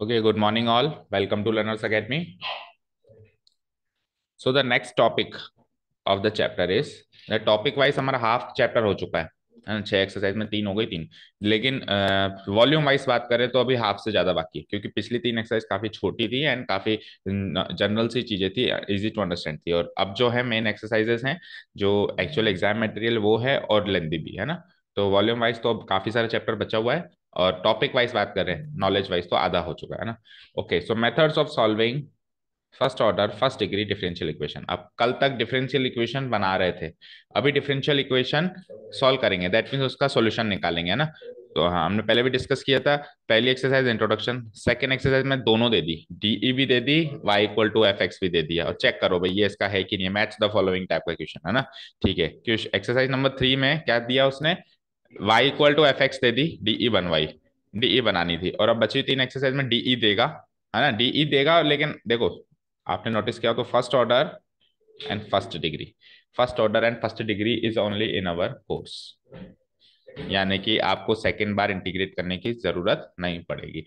Okay, good morning all. Welcome to Learners Academy. So the next topic of the chapter is the topic wise हमारा half chapter हो चुका है ना। 6 exercise में 3 हो गई 3, लेकिन वॉल्यूम वाइज बात करें तो अभी हाफ से ज्यादा बाकी है, क्योंकि पिछली 3 एक्सरसाइज काफी छोटी थी एंड काफी जनरल सी चीजें थी, इजी टू अंडरस्टैंड थी। और अब जो है मेन एक्सरसाइजेस हैं जो एक्चुअल एग्जाम मटेरियल वो है और लेंदी भी है ना। तो वॉल्यूम वाइज तो अब काफी सारा चैप्टर बचा हुआ है, और टॉपिक वाइज बात करें नॉलेज वाइज तो आधा हो चुका है ना। Okay, so methods of solving first order first degree differential equation. अब कल तक डिफरेंशियल इक्वेशन बना रहे थे, अभी डिफरेंशियल इक्वेशन सॉल्व करेंगे, दैट मीन्स उसका सॉल्यूशन निकालेंगे है ना। तो हाँ, हमने पहले भी डिस्कस किया था। पहली एक्सरसाइज इंट्रोडक्शन, सेकंड एक्सरसाइज में दोनों दे दी, डीई भी दे दी, y equal to F X भी दे दिया, और चेक करो भाई ये इसका है कि नहीं, मैच द फॉलोइंग टाइप का क्वेश्चन है ना। ठीक है, क्वेश्चन एक्सरसाइज नंबर 3 में क्या दिया उसने, y equal to F X दे दी, डीई बनवाई, डीई बनानी थी। और अब बची 3 एक्सरसाइज में डीई देगा है ना, डीई देगा, लेकिन देखो आपने नोटिस किया तो first order and first degree, first order and first degree is only in our course, यानी कि आपको सेकेंड बार इंटीग्रेट करने की जरूरत नहीं पड़ेगी।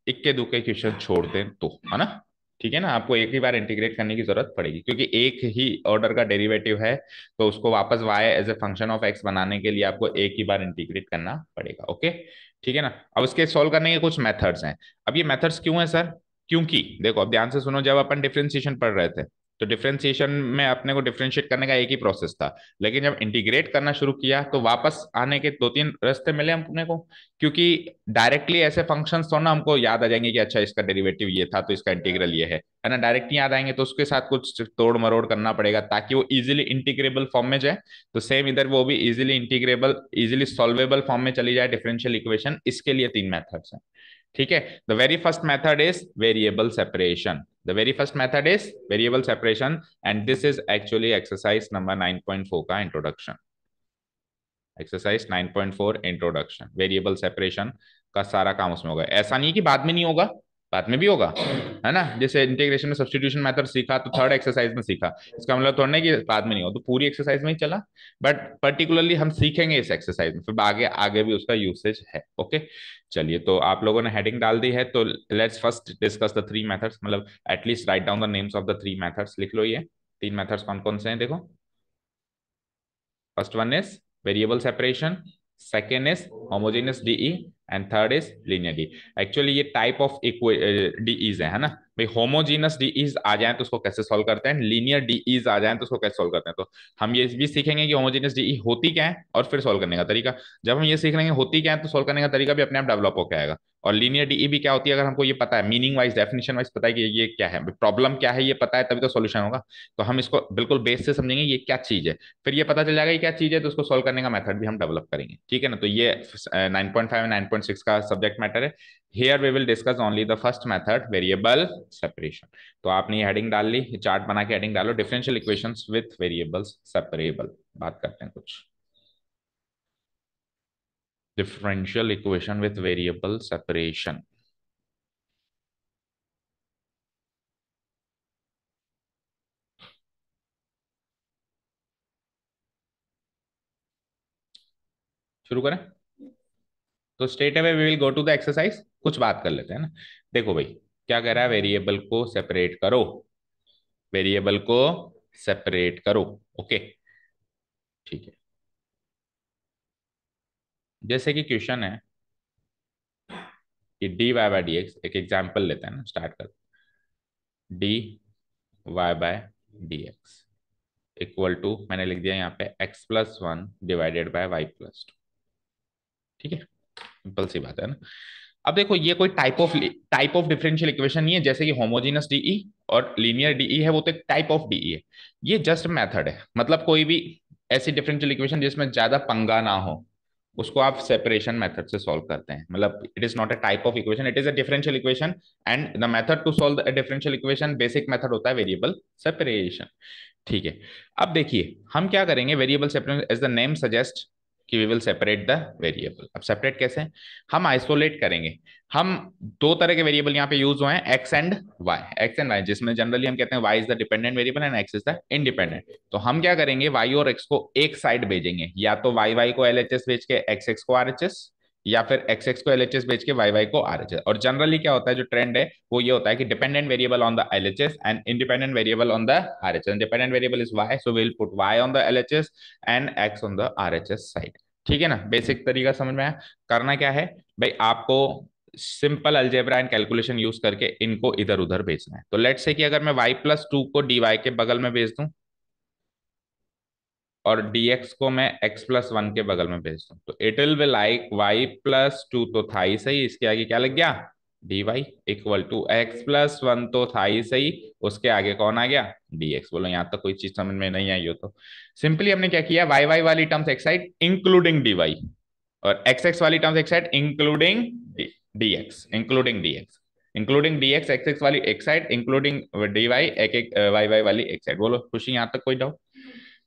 इक्के दुक्के क्वेश्चन छोड़ दें तो है ना। ठीक है ना, आपको एक ही बार इंटीग्रेट करने की जरूरत पड़ेगी, क्योंकि एक ही ऑर्डर का डेरिवेटिव है, तो उसको वापस y as a function of x बनाने के लिए आपको एक ही बार इंटीग्रेट करना पड़ेगा। ओके, ठीक है ना। अब उसके सॉल्व करने के कुछ मेथड्स हैं। अब ये मेथड्स क्यों है सर, क्योंकि देखो अब ध्यान से सुनो, जब अपन डिफरेंशिएशन पढ़ रहे थे तो डिफरेंशिएशन में अपने को डिफरेंशिएट करने का एक ही प्रोसेस था, लेकिन जब इंटीग्रेट करना शुरू किया तो वापस आने के 2-3 रास्ते मिले अपने को, क्योंकि डायरेक्टली ऐसे फंक्शंस तो ना हमको याद आ जाएंगे कि अच्छा इसका डेरिवेटिव ये था तो इसका इंटीग्रल ये है ना, डायरेक्ट याद आएंगे, तो उसके साथ कुछ तोड़ मरोड़ करना पड़ेगा ताकि वो इजीली इंटीग्रेबल फॉर्म में जाए। तो सेम इधर वो भी easily integrable easily solvable form में चली जाए डिफरेंशियल इक्वेशन, इसके लिए 3 मेथड्स हैं। ठीक है, the very first method is variable separation, the very first method is variable separation, and this is actually exercise number 9.4 का introduction. Exercise 9.4 introduction, variable separation का सारा काम उसमें होगा। ऐसा नहीं कि बाद में नहीं होगा, बाद में भी होगा है ना। जैसे इंटीग्रेशन में सब्स्टिट्यूशन मेथड सीखा तो थर्ड एक्सरसाइज में सीखा, इसका मतलब थोड़ा नहीं कि बाद में नहीं हो, तो पूरी एक्सरसाइज में ही चला, बट पर्टिकुलरली हम सीखेंगे इस एक्सरसाइज में, फिर आगे आगे भी उसका यूसेज है। ओके, चलिए, तो आप लोगों ने हेडिंग डाल दी है, तो let's first discuss the 3 methods, मतलब at least write down the names of the 3 methods, लिख लो ये 3 मेथड्स कौन कौन से हैं देखो। First one is variable separation, second is homogeneous DE, and third is linear DE. Actually ये टाइप ऑफ डीईज है ना भाई। होमोजीनस डीईज आ जाए तो उसको कैसे सॉल्व करते हैं, लीनियर डीईज आ जाए तो उसको कैसे सॉल्व करते हैं। तो हम ये भी सीखेंगे कि होमोजीनस डीई होती क्या है और फिर सॉल्व करने का तरीका। जब हम ये सीख लेंगे होती क्या है तो सॉल्व करने का तरीका भी अपने आप डेवलप होकर आएगा। और लीनियर डीई भी क्या होती है, अगर हमको ये पता है मीनिंग वाइज डेफिनेशन वाइज पता है कि ये क्या है, प्रॉब्लम क्या है ये पता है, तभी तो सॉल्यूशन होगा। तो हम इसको बिल्कुल बेस से समझेंगे ये क्या चीज है, फिर ये पता चल जाएगा ये क्या चीज है, तो उसको सॉल्व करने का मेथड भी हम डेवलप करेंगे। ठीक है ना, तो ये 9.5 और 9.6 का सब्जेक्ट मैटर है। Here we will discuss only the first method, variable separation. तो आपने ये हेडिंग डाल ली, चार्ट बना के हेडिंग डालो, differential equations with variables separable. बात करते हैं कुछ differential equation with variable separation. शुरू करें, तो straight away we will go to the exercise, कुछ बात कर लेते हैं ना। देखो भाई, क्या कह रहा है, वेरिएबल को सेपरेट करो, वेरिएबल को सेपरेट करो। ओके, ठीक है। जैसे कि क्वेश्चन है कि D Y by D X, एक एग्जाम्पल लेते हैं ना, स्टार्ट कर, D Y by D x equal to, मैंने लिख दिया यहाँ पे x+1 डिवाइडेड बाय y+2। ठीक है, सिंपल सी बात है ना। अब देखो ये कोई टाइप ऑफ डिफरेंशियल इक्वेशन नहीं है, जैसे कि होमोजेनस डीई और लीनियर डीई है, वो तो एक टाइप ऑफ डीई है। ये जस्ट मेथड है, मतलब कोई भी ऐसी डिफरेंशियल इक्वेशन जिसमें ज्यादा पंगा ना हो उसको आप सेपरेशन मेथड से सॉल्व करते हैं। मतलब it is not a type of equation, it is a differential equation, and the method to solve a differential equation, basic method होता है वेरिएबल सेपरेशन। ठीक है, अब देखिए हम क्या करेंगे, variable separation as the name suggest, कि we will separate the variable. अब सेपरेट कैसे? हम आइसोलेट करेंगे। हम दो तरह के वेरिएबल यहाँ पे यूज हुए हैं, X and Y. X and Y, जिसमें जनरली हम कहते हैं Y is the dependent variable and X is the independent. तो हम क्या करेंगे, वाई और एक्स को एक साइड भेजेंगे, या तो वाई वाई को एलएचएस भेज के एक्स एक्स को आरएचएस, या फिर एक्स एक्स को एलएचएस भेज के वाई वाई को आरएचएस। और जनरली क्या होता है, जो ट्रेंड है वो ये होता है कि dependent variable on the LHS and independent variable on the RHS. Dependent variable is Y, so we will put Y on the LHS and X on the RHS side. ठीक है ना, बेसिक तरीका समझ में आया। करना क्या है भाई, आपको simple algebra and calculation use करके इनको इधर उधर भेजना है। तो लेट्स से कि अगर मैं y+2 को dy के बगल में भेज दूं और dx को मैं x+1 के बगल में भेज दूं, तो it will be like y+2 तो था ही सही, इसके आगे क्या लग गया, dy इक्वल टू x+1 तो था ही सही, उसके आगे कौन आ गया, dx। बोलो यहां तक कोई चीज समझ में नहीं आई हो तो सिंपली हमने क्या किया, y y वाली टर्म्स एक साइड इंक्लूडिंग dy, और x x वाली टर्म्स एक side including dx, including dx x x वाली एक साइड इंक्लूडिंग dy एक एक y y वाली एक साइड। बोलो खुशी यहां तक कोई डाउट?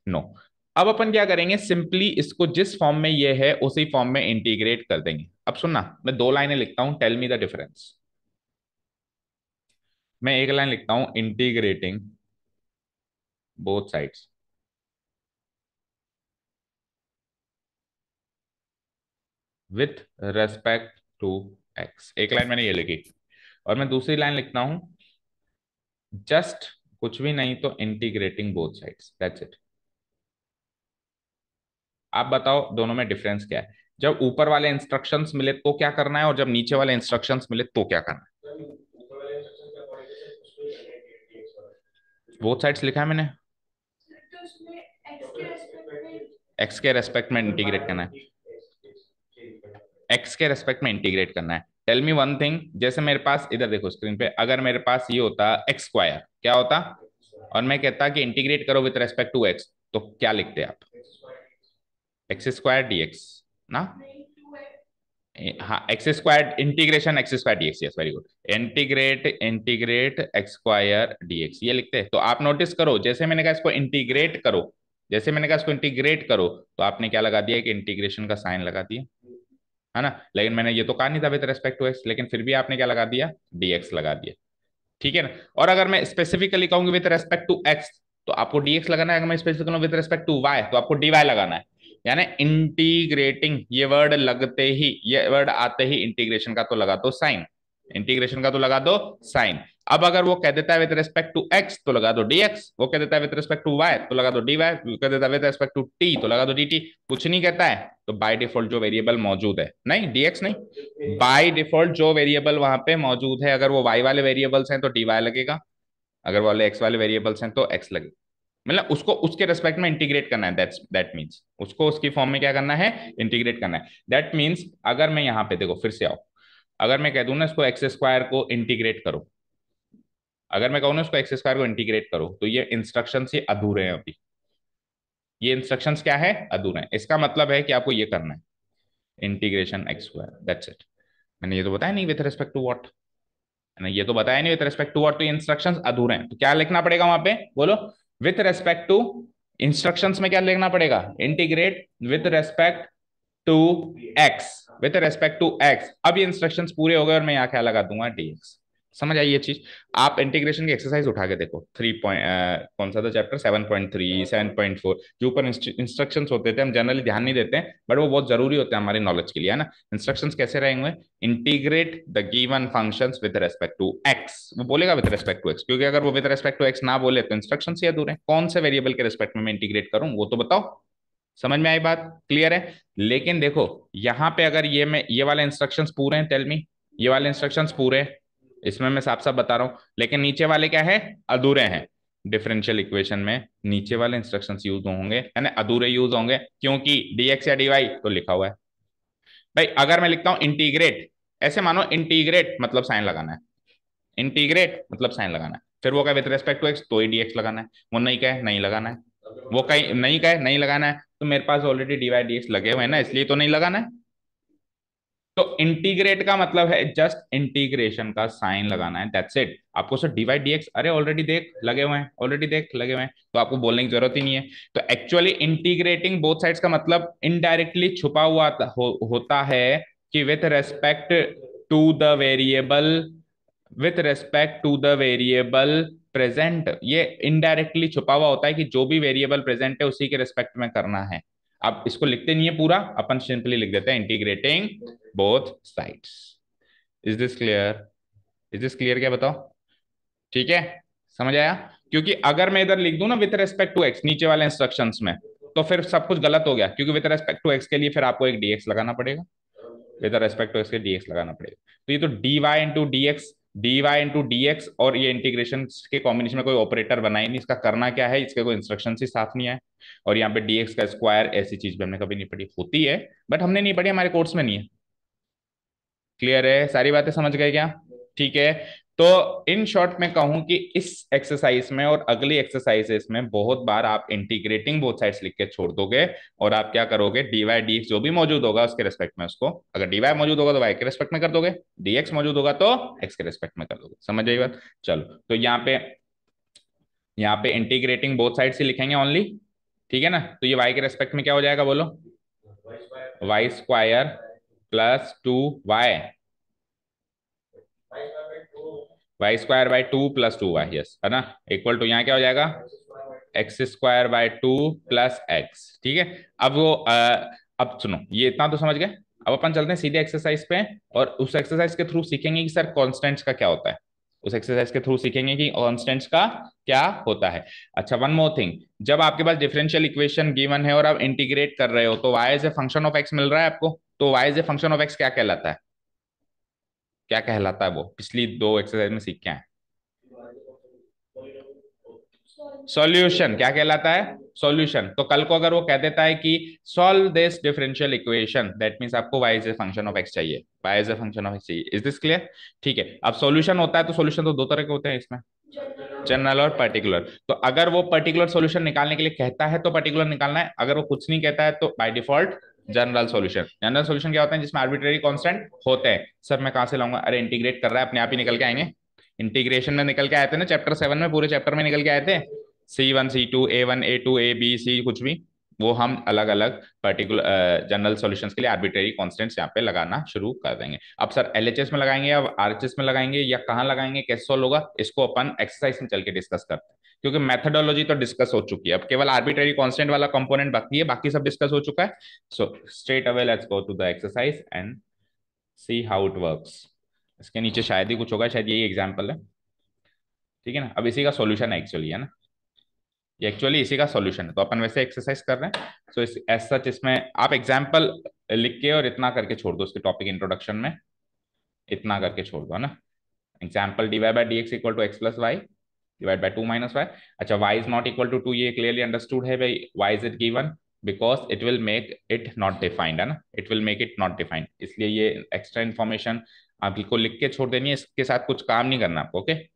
नो। अब अपन क्या करेंगे, सिंपली इसको जिस फॉर्म में ये है उसी फॉर्म में इंटीग्रेट कर देंगे। अब सुनना, मैं दो लाइनें लिखता हूं, टेल मी द डिफरेंस। मैं एक लाइन लिखता हूं, integrating both sides with respect to X. एक लाइन मैंने ये लिखी, और मैं दूसरी लाइन लिखता हूं, जस्ट कुछ भी नहीं तो integrating both sides, that's it. आप बताओ दोनों में डिफरेंस क्या है? जब ऊपर वाले इंस्ट्रक्शंस मिले तो क्या करना है, और जब नीचे वाले इंस्ट्रक्शंस मिले तो क्या करना है? बोथ साइड्स लिखा है मैंने, एक्स के रेस्पेक्ट में इंटीग्रेट करना है, एक्स के रेस्पेक्ट में इंटीग्रेट करना है। टेल मी वन थिंग, जैसे मेरे पास इधर देखो स्क्रीन पे, अगर मेरे पास ये होता एक्स स्क्वायर, क्या होता, और मैं कहता कि इंटीग्रेट करो विद रेस्पेक्ट टू एक्स, तो क्या लिखते आप, एक्स स्क्वायर डीएक्स ना? हाँ, X square integration X square DX, yes very good, integrate integrate X square DX ये लिखते हैं। तो आप नोटिस करो, जैसे मैंने कहा इसको इंटीग्रेट करो, जैसे मैंने कहा इसको इंटीग्रेट करो, तो आपने क्या लगा दिया, कि इंटीग्रेशन का साइन लगा दिया, है ना? लेकिन मैंने ये तो कहा नहीं था विद रेस्पेक्ट टू एक्स, लेकिन फिर भी आपने क्या लगा दिया, डीएक्स लगा दिया। ठीक है ना? और अगर मैं स्पेसिफिकली कहूंगी विद रेस्पेक्ट टू एक्स, तो आपको डीएक्स लगाना है। अगर मैं specifically with respect to Y, तो आपको डीवाई लगाना है। यानी इंटीग्रेटिंग, ये वर्ड लगते ही, ये वर्ड आते ही इंटीग्रेशन का तो लगा दो साइन, इंटीग्रेशन का तो लगा दो साइन। अब अगर वो कह देता है विद रिस्पेक्ट टू एक्स, तो लगा दो डीएक्स, वो कह देता है विद रिस्पेक्ट टू वाई, तो लगा दो डीवाई, वो कह देता है विद रिस्पेक्ट टू टी, तो लगा दो डीटी। कुछ नहीं कहता है तो बाय डिफॉल्ट जो वेरिएबल मौजूद है, नहीं डीएक्स नहीं, बाय डिफॉल्ट जो वेरिएबल वहां पे मौजूद है, अगर वो वाई वाले वेरिएबल्स हैं तो डीवाई लगेगा, अगर वाले एक्स वाले वेरिएबल्स हैं तो एक्स लगेगा। मतलब उसको उसके रेस्पेक्ट में इंटीग्रेट करना है, दैट मीन्स उसको उसकी फॉर्म में क्या करना है, इंटीग्रेट करना है। दैट मीन्स अगर मैं यहाँ पे देखो फिर से आओ, अगर मैं कह दूं ना इसको एक्स स्क्वायर को इंटीग्रेट करो, अगर मैं कहूँ ना इसको एक्स स्क्वायर को इंटीग्रेट करो, तो ये इंस्ट्रक्शन ये अधूरे हैं अभी, ये इंस्ट्रक्शंस क्या है, अधूरे हैं। इसका मतलब है कि आपको ये करना है, integration X square, that's it. मैंने ये तो बताया नहीं विथ रिस्पेक्ट टू व्हाट, मैंने ये तो बताया नहीं विथ रिस्पेक्ट टू व्हाट, तो इंस्ट्रक्शंस अधूरे हैं, तो क्या लिखना पड़ेगा वहां पे, बोलो, विथ रेस्पेक्ट टू, इंस्ट्रक्शंस में क्या लिखना पड़ेगा, integrate with respect to X, with respect to X. अब ये इंस्ट्रक्शंस पूरे हो गए और मैं यहाँ क्या लगा दूंगा, डीएक्स। समझ आई ये चीज? आप इंटीग्रेशन की एक्सरसाइज उठा के देखो, 3 कौन सा था चैप्टर, 7.3 7.4, जो ऊपर इंस्ट्रक्शंस होते थे, हम जनरली ध्यान नहीं देते हैं, बट वो बहुत जरूरी होते हैं हमारी नॉलेज के लिए, है ना? इंस्ट्रक्शंस कैसे रहेंगे, integrate the given functions with respect to X, वो बोलेगा विद रेस्पेक्ट टू एक्स, क्योंकि अगर वो विद रेस्पेक्ट टू एक्स ना बोले तो इंस्ट्रक्शंस ही अधूरे हैं। कौन से वेरिएबल के रेस्पेक्ट में मैं इंटीग्रेट करूं वो तो बताओ। समझ में आई बात, क्लियर है? लेकिन देखो यहाँ पे अगर ये मैं ये वाले इंस्ट्रक्शंस पूरे हैं, टेल मी, ये वाले इंस्ट्रक्शंस पूरे हैं, इसमें मैं साफ साफ बता रहा हूं, लेकिन नीचे वाले क्या है, अधूरे हैं। डिफरेंशियल इक्वेशन में नीचे वाले इंस्ट्रक्शंस यूज होंगे, यानी अधूरे यूज होंगे, क्योंकि डीएक्स या डीवाई तो लिखा हुआ है। भाई अगर मैं लिखता हूं इंटीग्रेट, ऐसे मानो इंटीग्रेट मतलब साइन लगाना है, इंटीग्रेट मतलब साइन लगाना है, फिर वो कहे विद रेस्पेक्ट टू एक्स तो ही डीएक्स लगाना है, वो नहीं कहे नहीं लगाना है, वो कहीं नहीं कहे नहीं लगाना है, तो मेरे पास ऑलरेडी डीवाई डीएक्स लगे हुए हैं ना, इसलिए तो नहीं लगाना है। तो इंटीग्रेट का मतलब है जस्ट इंटीग्रेशन का साइन लगाना है, दैट्स इट। आपको सर डिवाइड डीएक्स, अरे ऑलरेडी देख लगे हुए हैं, ऑलरेडी देख लगे हुए हैं, तो आपको बोलने की जरूरत ही नहीं है। तो एक्चुअली इंटीग्रेटिंग बोथ साइड्स का मतलब इनडायरेक्टली छुपा हुआ होता है कि with respect to the variable, with respect to the variable present, ये इनडायरेक्टली छुपा हुआ होता है कि जो भी वेरिएबल प्रेजेंट है उसी के रेस्पेक्ट में करना है। अब इसको लिखते नहीं है पूरा, अपन सिंपली लिख देते हैं integrating both sides. Is this clear? Is this clear क्या बताओ? ठीक है, समझ आया? क्योंकि अगर मैं इधर लिख दूं ना विथ रेस्पेक्ट टू एक्स नीचे वाले इंस्ट्रक्शंस में, तो फिर सब कुछ गलत हो गया, क्योंकि विथ रेस्पेक्ट टू एक्स के लिए फिर आपको एक डीएक्स लगाना पड़ेगा, विद रेस्पेक्ट टू इसके डीएक्स लगाना पड़ेगा। तो ये तो D Y into D X, D Y into D X, और ये इंटीग्रेशन के कॉम्बिनेशन में कोई ऑपरेटर बना ही नहीं, इसका करना क्या है, इसके कोई इंस्ट्रक्शन ही साफ नहीं है। और यहाँ पे डीएक्स का स्क्वायर, ऐसी चीज भी हमने कभी नहीं पढ़ी, होती है बट हमने नहीं पढ़ी, हमारे कोर्स में नहीं है। क्लियर है? सारी बातें समझ गए क्या? ठीक है। तो इन शॉर्ट में कहूं कि इस एक्सरसाइज में और अगली एक्सरसाइजेस में बहुत बार आप इंटीग्रेटिंग बोथ साइड्स लिख के छोड़ दोगे, और आप क्या करोगे, डीवाई डीएक्स जो भी मौजूद होगा उसके रेस्पेक्ट में उसको, अगर डीवाई मौजूद होगा तो वाई के रेस्पेक्ट में कर दोगे, डीएक्स मौजूद होगा तो एक्स के रेस्पेक्ट में कर दोगे। समझ आई बात? चलो, तो यहाँ पे इंटीग्रेटिंग बोथ साइड्स ही लिखेंगे ओनली। ठीक है ना? तो ये वाई के रेस्पेक्ट में क्या हो जाएगा बोलो? Y square plus two y, y square by two plus two y, yes है ना, इक्वल टू यहाँ क्या हो जाएगा, x square by two plus x. ठीक है। अब अब सुनो, ये इतना तो समझ गए। अब अपन चलते हैं सीधे एक्सरसाइज पे, और उस एक्सरसाइज के थ्रू सीखेंगे कि सर कॉन्स्टेंट्स का क्या होता है। उस एक्सरसाइज के थ्रू सीखेंगे कि कॉन्स्टेंट्स का क्या होता है। अच्छा, वन मोर थिंग, जब आपके पास डिफरेंशियल इक्वेशन गिवन है और आप इंटीग्रेट कर रहे हो, तो y as a function of x मिल रहा है आपको, तो y as a function of x क्या कहलाता है? क्या कहलाता है वो, पिछली दो एक्सरसाइज में सीख के आए। सॉल्यूशन क्या कहलाता है? सॉल्यूशन। तो कल को अगर वो कह देता है कि solve this differential equation, that means आपको y is a function of x चाहिए, y is a function of x चाहिए। Is this clear? ठीक है। अब सॉल्यूशन होता है, तो सॉल्यूशन तो दो तरह के होते हैं इसमें, जनरल और पर्टिकुलर। तो अगर वो पर्टिकुलर सॉल्यूशन निकालने के लिए कहता है तो पर्टिकुलर निकालना है, अगर वो कुछ नहीं कहता है तो by default general solution. General solution क्या होता है? जिसमें आर्बिट्रेरी कांस्टेंट होते हैं। सर मैं कहां से लाऊंगा? अरे इंटीग्रेट कर रहा है, अपने आप ही निकल के आएंगे। इंटीग्रेशन में निकल के आए थे ना चैप्टर 7 में, पूरे चैप्टर में निकल के आए थे, C1 C2 A1 A2 A B C कुछ भी, वो हम अलग अलग पर्टिकुलर जनरल सॉल्यूशंस के लिए आर्बिट्रेरी कांस्टेंट्स यहाँ पे लगाना शुरू कर देंगे। अब सर एलएचएस में लगाएंगे या आरएचएस में लगाएंगे या कहाँ लगाएंगे, कैसे सॉल्व होगा, इसको अपन एक्सरसाइज में चल के डिस्कस करते हैं, क्योंकि मेथडोलॉजी तो डिस्कस हो चुकी है, अब केवल आर्बिट्रेरी कांस्टेंट वाला कंपोनेंट बाकी है, बाकी सब डिस्कस हो चुका है। So straight away let's go to the exercise and see how it works. इसके नीचे शायद ही कुछ होगा, शायद यही एग्जाम्पल है। ठीक है ना? अब इसी का सॉल्यूशन है एक्चुअली, है ना, ये एक्चुअली इसी का सॉल्यूशन है, तो अपन वैसे एक्सरसाइज कर रहे हैं। सो इस एज सच इसमें आप एग्जाम्पल लिख के और इतना करके छोड़ दो, उसके टॉपिक इंट्रोडक्शन में इतना करके छोड़ दो, है ना। Example d y by d x equal to x plus y divide by two minus y. अच्छा, y is not equal to two, ये क्लियरली अंडरस्टूड है भाई, why is it given because it will make it not defined, है ना, it will make it not defined, इसलिए ये extra information आपको लिख के छोड़ देनी है, इसके साथ कुछ काम नहीं करना आपको। Okay,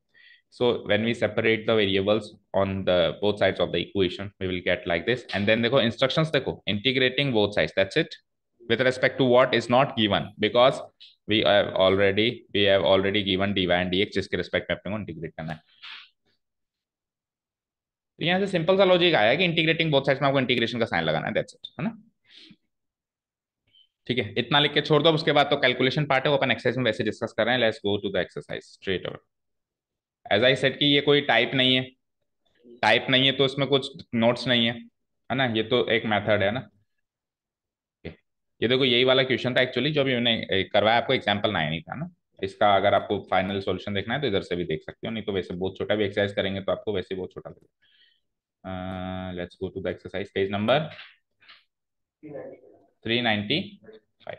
so when we separate the variables on the both sides of the equation, we will get like this, and then देखो instructions देखो, integrating both sides, that's it, with respect to what is not given, because we have already given dy and dx जिसके respect में अपने को integrate करना है। तो यहाँ से सिंपल सा लॉजिक आया कि इंटीग्रेटिंग बोथ साइड्स में आपको इंटीग्रेशन का साइन लगाना है, दैट्स इट, है ना। ठीक है, इतना लिख के छोड़ दो, उसके बाद तो कैलकुलेशन पार्ट है, वो अपन एक्सरसाइज में वैसे डिस्कस कर रहे हैं। Let's go to the exercise straight away. As I said कि ये कोई टाइप नहीं है, टाइप नहीं है तो इसमें कुछ नोट्स नहीं है ना, ये तो एक मेथड है ना। ये देखो, यही वाला क्वेश्चन था एक्चुअली जो भी मैंने करवाया आपको, एग्जाम्पल 9 ही था ना। इसका अगर आपको फाइनल सॉल्यूशन देखना है तो इधर से भी देख सकते हो, नहीं तो वैसे बहुत छोटा भी एक्सरसाइज करेंगे तो आपको वैसे बहुत छोटा लगेगा। Let's go to the exercise, page number 395।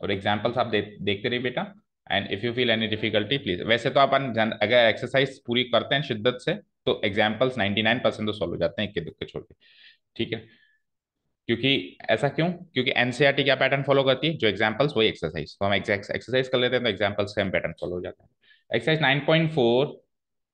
और एग्जाम्पल्स आप देखते रहिए बेटा, and if you feel any difficulty please. वैसे तो अपन अगर एक्सरसाइज पूरी करते हैं शिद्दत से तो एग्जाम्पल्स 99% तो सॉल्व हो जाते हैं, इक्के दुक्के छोड़ के। ठीक है, क्योंकि ऐसा क्यों? क्योंकि एनसीईआरटी क्या पैटर्न फॉलो करती है, जो एग्जांपल्स वही एक्सरसाइज, तो हम एक्सरसाइज कर लेते हैं तो एग्जांपल्स सेम पैटर्न फॉलो हो जाता है। Exercise 9.4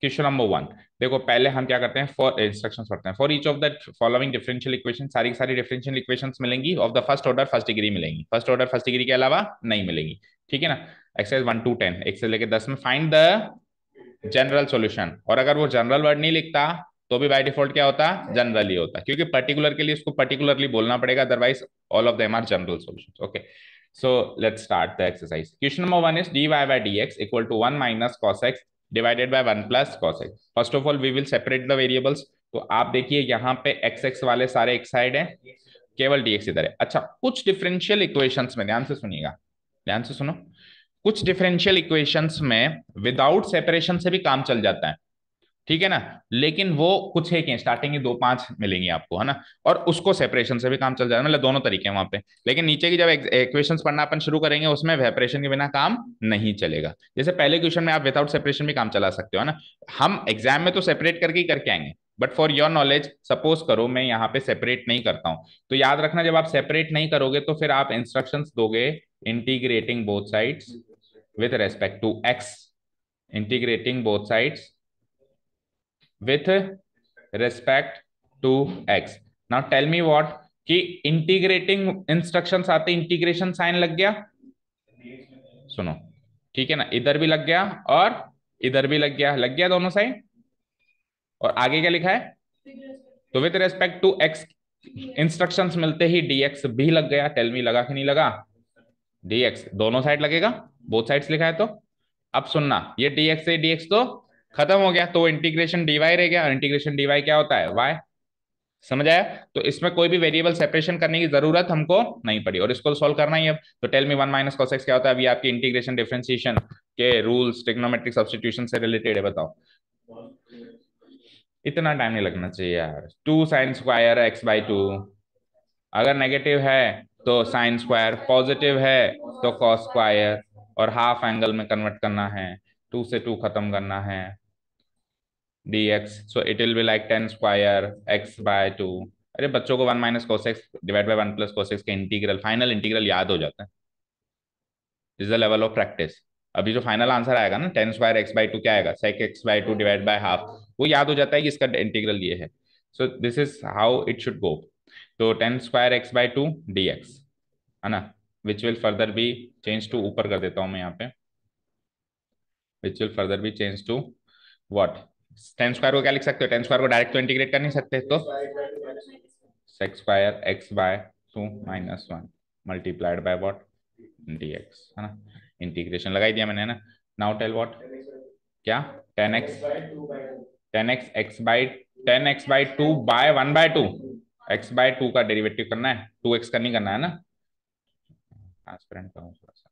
question number 1। देखो पहले हम क्या करते हैं, फॉर इंस्ट्रक्शंस पढ़ते हैं। For each of the following differential equation, सारी की सारी डिफरेंशियल इक्वेशंस मिलेंगी of the first order first degree मिलेंगी, फर्स्ट ऑर्डर फर्स्ट डिग्री के अलावा नहीं मिलेंगी। ठीक है ना। एक्सरसाइज 1 to 10, 1 से लेकर 10 में फाइंड द जनरल सॉल्यूशन। और अगर वो जनरल वर्ड नहीं लिखता तो भी बाय डिफॉल्ट क्या होता, जनरल ही होता, क्योंकि पर्टिकुलर के लिए उसको पर्टिकुलरली बोलना पड़ेगा, otherwise all of them are general solutions. Okay, so let's start the exercise. Question number 1 is dy by dx equal to 1 minus cos x divided by 1 plus cos x. First of all we will separate the variables. तो आप देखिए यहाँ पे x x वाले सारे एक side है, केवल dx इधर है। अच्छा, कुछ डिफरेंशियल इक्वेशंस में ध्यान से सुनिएगा, ध्यान से सुनो, कुछ डिफरेंशियल इक्वेशंस में विदाउट सेपरेशन से भी काम चल जाता है। ठीक है ना। लेकिन वो कुछ है कि स्टार्टिंग की 2 5 मिलेंगी आपको, है ना। और उसको सेपरेशन से भी काम चल जाता है, मतलब दोनों तरीके हैं वहां पे। लेकिन नीचे की जब इक्वेशंस पढ़ना अपन शुरू करेंगे उसमें सेपरेशन के बिना काम नहीं चलेगा। जैसे पहले क्वेश्चन में आप विदाउट सेपरेशन भी काम चला सकते हो, है ना। हम एग्जाम में तो सेपरेट करके ही करके आएंगे, but for your knowledge suppose करो मैं यहाँ पे सेपरेट नहीं करता हूं, तो याद रखना जब आप सेपरेट नहीं करोगे तो फिर आप इंस्ट्रक्शंस दोगे integrating both sides with respect to x, integrating both sides with respect to x. Now tell me what, कि इंटीग्रेटिंग इंस्ट्रक्शंस आते, इंटीग्रेशन साइन लग गया, सुनो, ठीक है ना, इधर भी लग गया और इधर भी लग गया दोनों साइड। और आगे क्या लिखा है, तो with respect to x instructions मिलते ही dx भी लग गया। टेल मी लगा कि नहीं लगा, dx दोनों साइड लगेगा, बोथ साइड्स लिखा है तो। अब सुनना, ये dx से dx तो खत्म हो गया, तो इंटीग्रेशन dy रह गया, और इंटीग्रेशन dy क्या होता है, y। समझ आया। तो इसमें कोई भी वेरिएबल सेपरेशन करने की जरूरत हमको नहीं पड़ी, और इसको सॉल्व करना ही अब। तो tell me 1 minus cos x क्या होता है, अभी आपकी इंटीग्रेशन डिफरेंशिएशन के रूल्स ट्रिग्नोमेट्रिक सब्स्टिट्यूशन से रिलेटेड है, बताओ। इतना टाइम नहीं लगना चाहिए यार। 2 sin² x/2, अगर नेगेटिव है तो साइन स्क्वायर, पॉजिटिव है तो कॉस स्क्वायर, और हाफ एंगल में कन्वर्ट करना है, 2 से 2 खत्म करना है, dx, so it will be like 10² x/2। अरे बच्चों को 1 minus cos x divide by 1 plus cos x का इंटीग्रल, फाइनल इंटीग्रल याद हो जाता है। Is the level of practice. अभी जो फाइनल आंसर आएगा ना 10² x/2 क्या आएगा, sec x/2 divide by half, वो याद हो जाता है कि इसका इंटीग्रल ये है। So this is how it should go. तो 10² x/2 dx, है ना, which will further be change to, ऊपर कर देता हूं मैं यहाँ पे, which will further be change to what, 10² को क्या लिख सकते हो, 10² को डायरेक्ट तो इंटीग्रेट कर नहीं सकते, तो sec² x/2 -1 multiplied by what, dx, है ना। इंटीग्रेशन लगा ही दिया मैंने, है ना। नाउ टेल व्हाट, क्या 10x, 10x बाय 1/2, x/2 का डेरिवेटिव करना है, 2x का नहीं करना है ना। ट्रांसपेरेंट करूँ थोड़ा सा।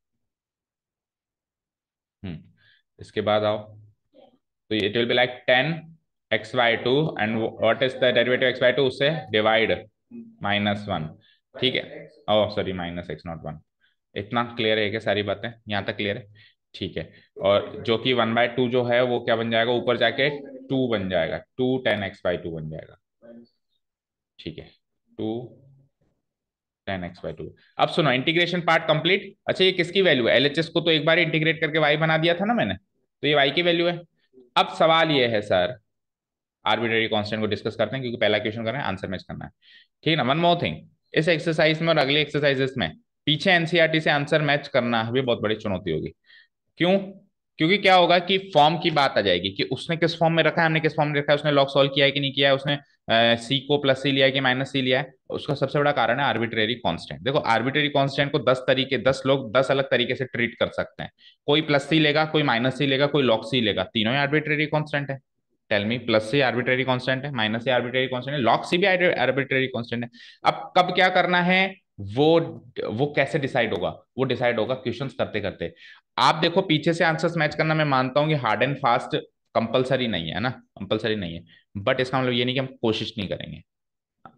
इसके बाद आओ, तो it will be like 10x/2 and what is the derivative x/2, उससे डिवाइड -1। ठीक है, ओह सॉरी -x नॉट 1। इतना क्लियर है क्या, सारी बातें यहाँ तक क्लियर है, ठीक है। और जो कि 1/2 जो है वो क्या बन जाएगा, ऊपर जाके 2 बन जाएगा, 2 10x/2 बन जाएगा, ठीक है, 2 10x/2। अब सुनो, इंटीग्रेशन पार्ट कंप्लीट। अच्छा, ये किसकी वैल्यू है, एलएचएस को तो एक बार इंटीग्रेट करके y बना दिया था ना मैंने, तो ये y की वैल्यू है। अब सवाल ये है सर, आर्बिट्रेरी कांस्टेंट को डिस्कस करते हैं, क्योंकि पहला क्वेश्चन कर रहे हैं, आंसर मैच करना है, ठीक है ना। वन मोर थिंग, इस एक्सरसाइज में और अगले एक्सरसाइजेस में पीछे एनसीईआरटी से आंसर मैच करना भी बहुत बड़ी चुनौती होगी। क्यों, क्योंकि क्या होगा कि फॉर्म की बात आ जाएगी, कि उसने किस फॉर्म में रखा है, हमने किस फॉर्म में रखा है, उसने लॉग सॉल्व किया है कि नहीं किया है, उसने सी को प्लस सी लिया है कि माइनस सी लिया है। उसका सबसे बड़ा कारण है आर्बिट्रेरी कांस्टेंट। देखो आर्बिट्रेरी कांस्टेंट को 10 लोग 10 अलग तरीके से ट्रीट कर सकते हैं। कोई प्लस सी लेगा, कोई माइनस सी लेगा, कोई लॉग सी लेगा, तीनों ही आर्बिट्रेरी कांस्टेंट है। टेल मी, प्लस सी आर्बिट्रेरी कांस्टेंट है, माइनस सी आर्बिट्रेरी कांस्टेंट है, लॉग सी भी आर्बिट्रेरी कांस्टेंट है। अब कब क्या करना है, वो वो कैसे डिसाइड होगा, वो डिसाइड होगा क्वेश्चंस करते करते। आप देखो पीछे से आंसर्स मैच करना, मैं मानता हूं कि हार्ड एंड फास्ट कंपलसरी नहीं है ना, कंपलसरी नहीं है, बट इसका मतलब ये नहीं कि हम कोशिश नहीं करेंगे,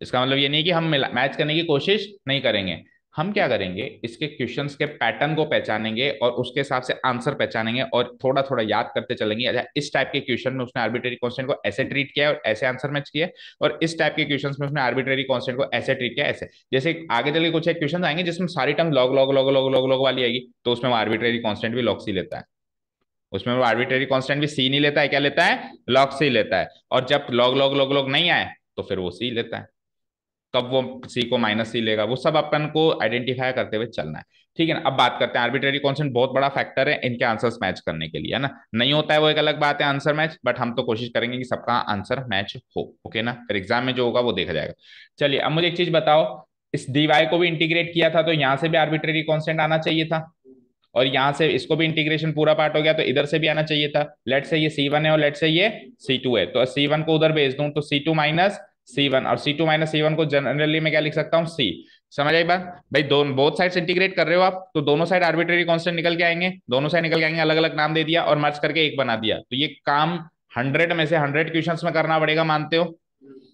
इसका मतलब ये नहीं कि हम मैच करने की कोशिश नहीं करेंगे। हम क्या करेंगे, इसके क्वेश्चंस के पैटर्न को पहचानेंगे और उसके हिसाब से आंसर पहचानेंगे, और थोड़ा थोड़ा याद करते चलेंगे। अच्छा, इस टाइप के क्वेश्चन में उसने आर्बिट्रेरी कांस्टेंट को ऐसे ट्रीट किया और ऐसे आंसर मैच किया, और इस टाइप के क्वेश्चन में उसने आर्बिट्रेरी कांस्टेंट को ऐसे ट्रीट किया, ऐसे। जैसे आगे चल के कुछ एक क्वेश्चन आएंगे जिसमें सारी term log log log log log log वाली आएगी, तो उसमें आर्बिट्रेरी कांस्टेंट भी लॉग सी लेता है, उसमें वो आर्बिट्रेरी कांस्टेंट भी सी नहीं लेता है, क्या लेता है, लॉग सी लेता है। और जब लॉग लॉग लॉग लॉग नहीं आए तो फिर वो सी लेता है। कब वो सी को माइनस सी लेगा, वो सब अपन को आइडेंटिफाई करते हुए चलना है। ठीक है ना। अब बात करते हैं, आर्बिट्रेरी कांस्टेंट बहुत बड़ा फैक्टर है इनके आंसर्स मैच करने के लिए, है ना। नहीं होता है वो एक अलग बात है आंसर मैच, बट हम तो कोशिश करेंगे कि सबका आंसर मैच हो। ओके ना, फिर एग्जाम में जो होगा वो देखा जाएगा। चलिए अब मुझे एक चीज बताओ, इस डीवाई को भी इंटीग्रेट किया था तो यहां से भी आर्बिट्रेरी कांस्टेंट आना चाहिए था, और यहां से इसको भी इंटीग्रेशन पूरा पार्ट हो गया तो इधर से भी आना चाहिए था। लेट से ये C1 है और लेट से ये C2 है, तो C1 को उधर भेज दूं तो C2 माइनस C1, और C2 माइनस C1 को जनरली मैं क्या लिख सकता हूँ, C। समझ आई बात भाई, दोनों बोथ साइड इंटीग्रेट कर रहे हो आप तो दोनों साइड आर्बिट्रेरी कांस्टेंट निकल के आएंगे, दोनों साइड निकल के आएंगे, अलग अलग नाम दे दिया और मर्ज करके एक बना दिया, तो ये काम 100 में से 100 क्वेश्चंस में करना पड़ेगा, मानते हो।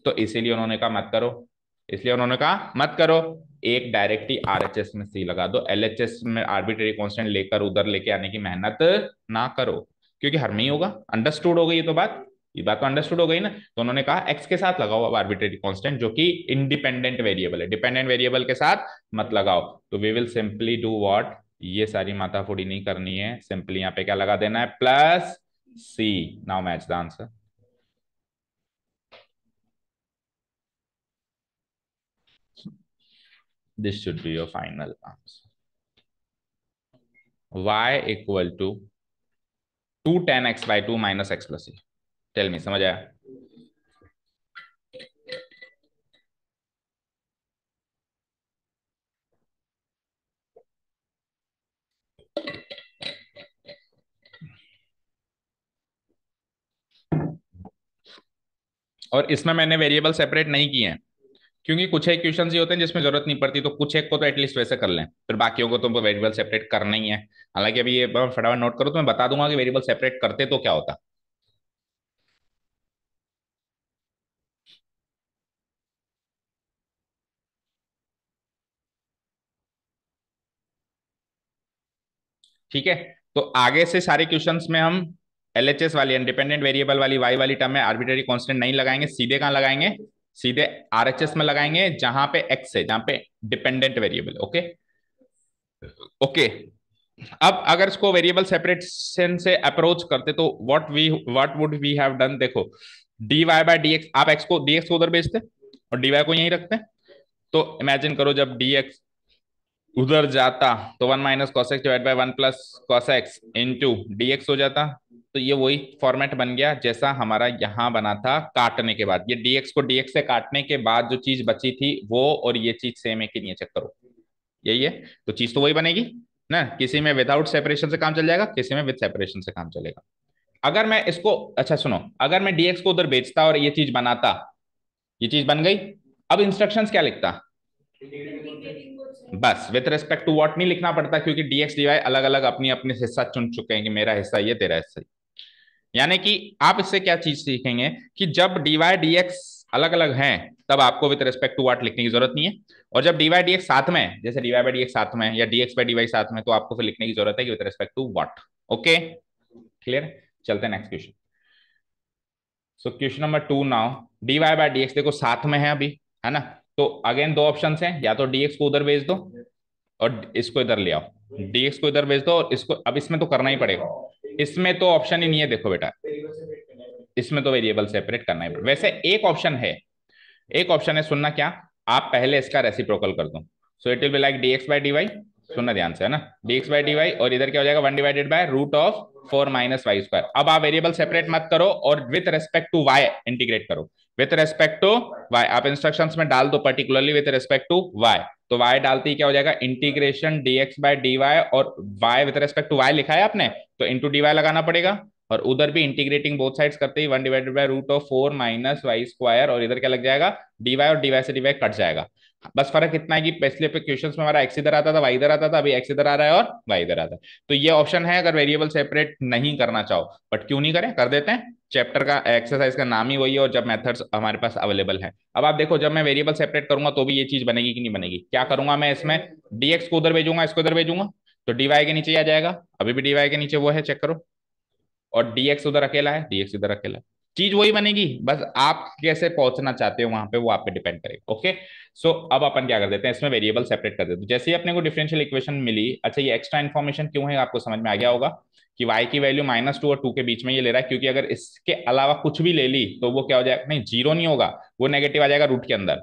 तो इसीलिए उन्होंने कहा मत करो, इसलिए उन्होंने कहा मत करो, एक डायरेक्ट ही आरएचएस में सी लगा दो, एलएचएस में आर्बिट्रेरी कांस्टेंट लेकर उधर लेके आने की मेहनत ना करो, क्योंकि हर में ही होगा। अंडरस्टूड हो गई ये तो बात, ये बात तो अंडरस्टूड हो गई ना। तो उन्होंने कहा एक्स के साथ लगाओ अब आर्बिट्रेरी कांस्टेंट, जो कि इंडिपेंडेंट वेरिएबल है, डिपेंडेंट वेरिएबल के साथ मत लगाओ। तो we will simply do what, ये सारी माथाफोड़ी नहीं करनी है, सिंपली यहाँ पे क्या लगा देना है, plus c. Now match the answer. This should be your final answer. Y equal to 2 tan x by 2 minus x plus c। Tell me, समझ आया। और इसमें मैंने वेरिएबल सेपरेट नहीं किए हैं, क्योंकि कुछ एक क्वेश्चन ही होते हैं जिसमें जरूरत नहीं पड़ती, तो कुछ एक को तो एटलीस्ट वैसे कर लें, फिर बाकियों को तो वेरिएबल सेपरेट करना ही है। हालांकि अभी ये फटाफट नोट करो तो मैं बता दूंगा कि वेरिएबल सेपरेट करते तो क्या होता। ठीक है, तो आगे से सारे क्वेश्चंस में हम एलएचएस वाली इंडिपेंडेंट वेरिएबल वाली वाई वाली टर्म में आर्बिट्रेरी कांस्टेंट नहीं लगाएंगे, सीधे कहां लगाएंगे, सीधे आरएचएस में लगाएंगे जहां पे एक्स है, जहां पे डिपेंडेंट वेरिएबल। Okay okay. अब अगर इसको वेरिएबल सेपरेशन से अप्रोच करते तो what would we have done, देखो dy बाय dx, आप x को dx को उधर भेजते और dy को यहीं रखते, तो इमेजिन करो जब dx उधर जाता तो 1 - cos x/1 + cos x into dx हो जाता। तो ये वही फॉर्मेट बन गया जैसा हमारा यहाँ बना था काटने के बाद, ये dx को dx से काटने के बाद जो चीज बची थी वो और ये चीज सेम है कि नहीं, चेक करो, यही है। तो चीज तो वही बनेगी ना, किसी में विदाउट सेपरेशन से काम चल जाएगा, किसी में विद सेपरेशन से काम चलेगा। अगर मैं इसको, अच्छा सुनो, अगर मैं dx को उधर बेचता और ये चीज बनाता, ये चीज बन गई, अब इंस्ट्रक्शंस क्या लिखता, बस विथ रेस्पेक्ट टू व्हाट नहीं लिखना पड़ता, क्योंकि dx dy अलग अलग अपनी अपनी हिस्सा चुन चुके हैं कि मेरा हिस्सा ये, तेरा हिस्सा ये। यानी कि आप इससे क्या चीज सीखेंगे कि जब dy dx अलग अलग हैं तब आपको विथ रेस्पेक्ट टू व्हाट लिखने की जरूरत नहीं है, और जब dy dx साथ में है, जैसे dy by dx साथ में या dx by dy साथ में, तो आपको फिर लिखने की जरूरत है कि with respect to what. Okay, clear. चलते हैं next question. So question number 2 now, dy by dx देखो साथ में है अभी, है ना। तो अगेन दो ऑप्शन हैं, या तो dx को उधर भेज दो और इसको इधर ले आओ, dx को इधर भेज दो और इसको, अब इसमें तो करना ही पड़ेगा, इसमें तो ऑप्शन ही नहीं है, देखो बेटा इसमें तो वेरिएबल सेपरेट करना ही पड़ेगा। वैसे एक ऑप्शन है, एक ऑप्शन है, सुनना क्या, आप पहले इसका रेसिप्रोकल कर दो, सो it will be like dx by dy, सुनना ध्यान से, है ना, dx by dy, और इधर क्या हो जाएगा 1/√4 - y²। अब आप वेरिएबल सेपरेट मत करो और with respect to y integrate करो, विथ रेस्पेक्ट टू y आप इंस्ट्रक्शंस में डाल दो particularly with respect to y। तो y डालते ही क्या हो जाएगा, इंटीग्रेशन dx by dy, और y with respect to y लिखा है आपने तो इंटू dy लगाना पड़ेगा, और उधर भी इंटीग्रेटिंग बोथ साइड्स करते ही 1/√4 - y², और इधर क्या लग जाएगा, dy, और dy से dy कट जाएगा। बस फर्क इतना है कि पिछले पे क्वेश्चंस में हमारा x इधर आता था y इधर आता था, अभी x इधर आ रहा है और y इधर आता है। तो ये ऑप्शन है अगर वेरिएबल सेपरेट नहीं करना चाहो, बट क्यों नहीं करें, कर देते हैं, चैप्टर का एक्सरसाइज का नाम ही वही है, और जब मेथड्स हमारे पास अवेलेबल है। अब आप देखो जब मैं वेरिएबल सेपरेट करूंगा तो भी ये चीज बनेगी कि नहीं बनेगी, क्या करूंगा मैं इसमें, dx को उधर भेजूंगा, इसको इधर भेजूंगा, तो dy के नीचे आ जाएगा, अभी भी dy के नीचे वो है, चेक करो, और dx उधर अकेला है, dx इधर अकेला है, चीज वही बनेगी, बस आप कैसे पहुंचना चाहते हो वहां पे वो आप पे डिपेंड करेगा। ओके, सो अब अपन क्या कर देते हैं, इसमें वेरिएबल सेपरेट कर देते हैं। जैसे ही अपने को डिफरेंशियल इक्वेशन मिली, अच्छा ये एक्स्ट्रा इन्फॉर्मेशन क्यों है आपको समझ में आ गया होगा कि y की वैल्यू -2 और 2 के बीच में ये ले रहा है, क्योंकि अगर इसके अलावा कुछ भी ले ली तो वो क्या हो जाएगा, नहीं जीरो नहीं होगा, वो नेगेटिव आ जाएगा रूट के अंदर,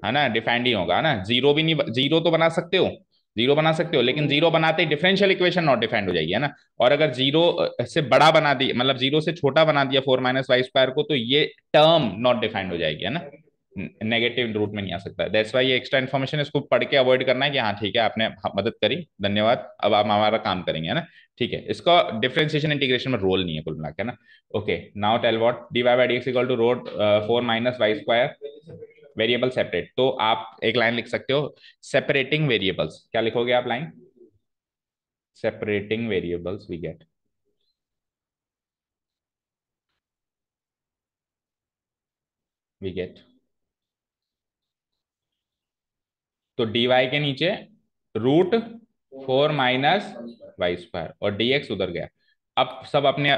है ना, डिफाइंड ही होगा, है ना। जीरो भी नहीं, जीरो तो बना सकते हो, जीरो बना सकते हो, लेकिन जीरो बनाते ही डिफरेंशियल इक्वेशन नॉट डिफाइंड हो जाएगी, है ना। और अगर जीरो से बड़ा बना दिया, मतलब जीरो से छोटा बना दिया 4 - y² को, तो ये टर्म नॉट डिफाइंड हो जाएगी, है ना, नेगेटिव रूट में नहीं आ सकता। दैट्स वाई ये एक्स्ट्रा इन्फॉर्मेशन, इसको पढ़ के अवॉइड करना है कि हाँ ठीक है आपने मदद करी, धन्यवाद, अब आप हमारा काम करेंगे, है ना। ठीक है, इसका डिफरेंशिएशन इंटीग्रेशन में रोल नहीं है कुल मिला के, ना। Okay, now tell what dy/dx equal to root 4 - y², variable separate. तो आप एक लाइन लिख सकते हो, सेपरेटिंग वेरिएबल्स, क्या लिखोगे आप line, separating variables we get. तो dy के नीचे √4 - y² और dx उधर गया। अब सब अपने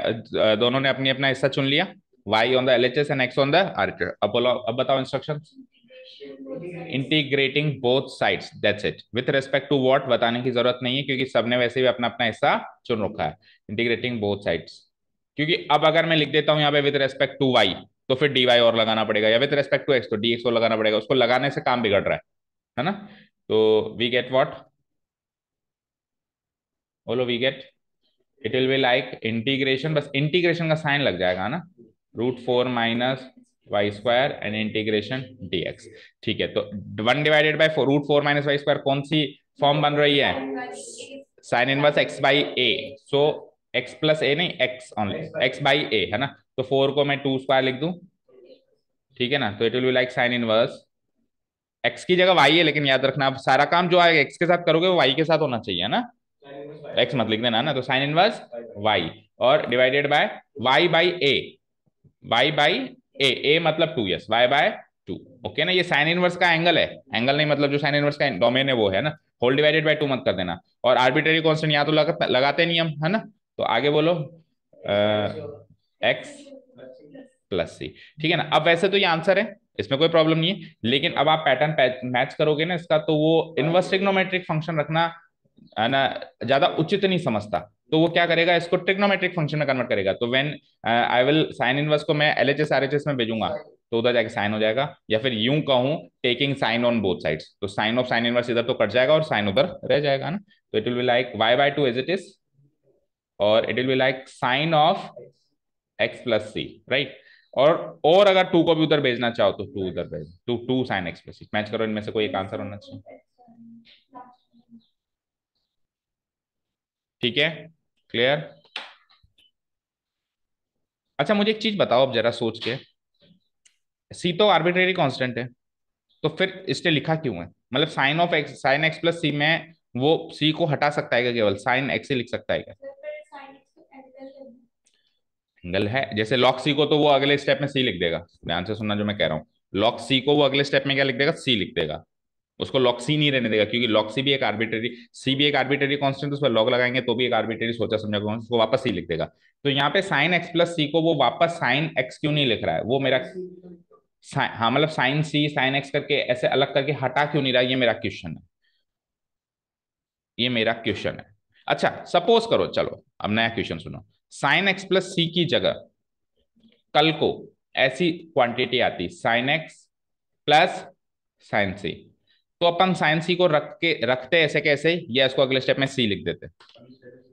दोनों ने अपनी अपना हिस्सा चुन लिया, y on the LHS and x on the RHS। अब बोलो, अब बताओ instruction. Integrating both sides, that's it. With respect to what बताने की जरूरत नहीं है, क्योंकि सबने वैसे भी अपना अपना हिस्सा चुन रखा है। इंटीग्रेटिंग बोथ साइड्स, क्योंकि अब अगर मैं लिख देता हूं यहाँ पे विद रेस्पेक्ट टू वाई, तो फिर dy और लगाना पड़ेगा, या विद रेस्पेक्ट टू x तो dx और लगाना पड़ेगा, उसको लगाने से काम बिगड़ रहा है ना। तो वी गेट व्हाट, बोलो we get, it will be like integration, बस इंटीग्रेशन का साइन लग जाएगा ना, √4 - y² एंड इंटीग्रेशन dx। ठीक है, तो 1/4 √4 - y² कौन सी फॉर्म बन रही है, साइन इनवर्स x/a। सो x+a नहीं, x ओनली, x/a, है ना। तो 4 को मैं 2² लिख दूं, ठीक है ना, तो it will be like sign inverse, x की जगह y है, लेकिन याद रखना आप सारा काम जो आएगा x के साथ करोगे वो y के साथ होना चाहिए ना, x मत लिख देना ना। तो साइन इनवर्स y और divided by y/a, y/a, a मतलब 2, यस, y/2। ओके ना, ये साइन इनवर्स का एंगल है, एंगल नहीं मतलब जो साइन इनवर्स का डोमेन है वो है ना। होल डिवाइडेड बाय 2 मत कर देना, और आर्बिट्रेरी कांस्टेंट यहाँ तो लगाते नहीं हम, है ना। तो आगे बोलो, x+c, ठीक है ना। अब वैसे तो ये आंसर है, इसमें कोई प्रॉब्लम नहीं है, लेकिन अब आप पैटर्न मैच करोगे ना इसका, तो वो इनवर्स ट्रिग्नोमेट्रिक फंक्शन रखना, है ना, ज्यादा उचित नहीं समझता। तो वो क्या करेगा, इसको ट्रिग्नोमेट्रिक फंक्शन में कन्वर्ट करेगा। तो when I will sine inverse को मैं LHS RHS में भेजूंगा, तो उधर जाके साइन हो जाएगा, या फिर यूं कहूं taking sign on both sides, तो साइन ऑफ साइन इनवर्स इधर तो कट जाएगा और साइन उधर रह जाएगा ना। तो it will be like y/2 as it is, और it will be like sine of x+c, right. और अगर 2 को भी उधर भेजना चाहो तो 2 उधर भेज, 2 साइन x+c, मैच करो, इनमें से कोई एक आंसर होना चाहिए। ठीक है, क्लियर। अच्छा मुझे एक चीज बताओ अब जरा सोच के, सी तो आर्बिट्रेरी कांस्टेंट है, तो फिर इसने लिखा क्यों है, मतलब साइन x+c में वो सी को हटा सकता है क्या, केवल साइन x ही लिख सकता है क्या। एंगल है, जैसे लॉक सी को तो वो अगले स्टेप में सी लिख देगा, ध्यान से सुनना जो मैं कह रहा हूँ, लॉक सी को वो अगले स्टेप में क्या लिख देगा, सी लिख देगा, उसको लॉक सी नहीं रहने देगा, क्योंकि लॉक सी भी एक आर्बिट्रेरी, सी भी एक आर्बिट्रेरी कांस्टेंट, उस पर लॉग लगाएंगे तो भी एक आर्बिट्रेरी सोचा समझा कांस्टेंट, उसको वापस सी लिख देगा। तो यहाँ पे साइन x+c को वो वापस साइन x क्यों नहीं लिख रहा है, वो मेरा हाँ मतलब साइन सी साइन x करके ऐसे अलग करके हटा क्यों नहीं रहा, ये मेरा क्वेश्चन है, ये मेरा क्वेश्चन है। अच्छा सपोज करो, चलो अब नया क्वेश्चन सुनो, साइन x+c की जगह कल को ऐसी क्वांटिटी आती साइन x प्लस साइन सी, तो अपन साइन सी को रखते ऐसे कैसे, या इसको अगले स्टेप में सी लिख देते,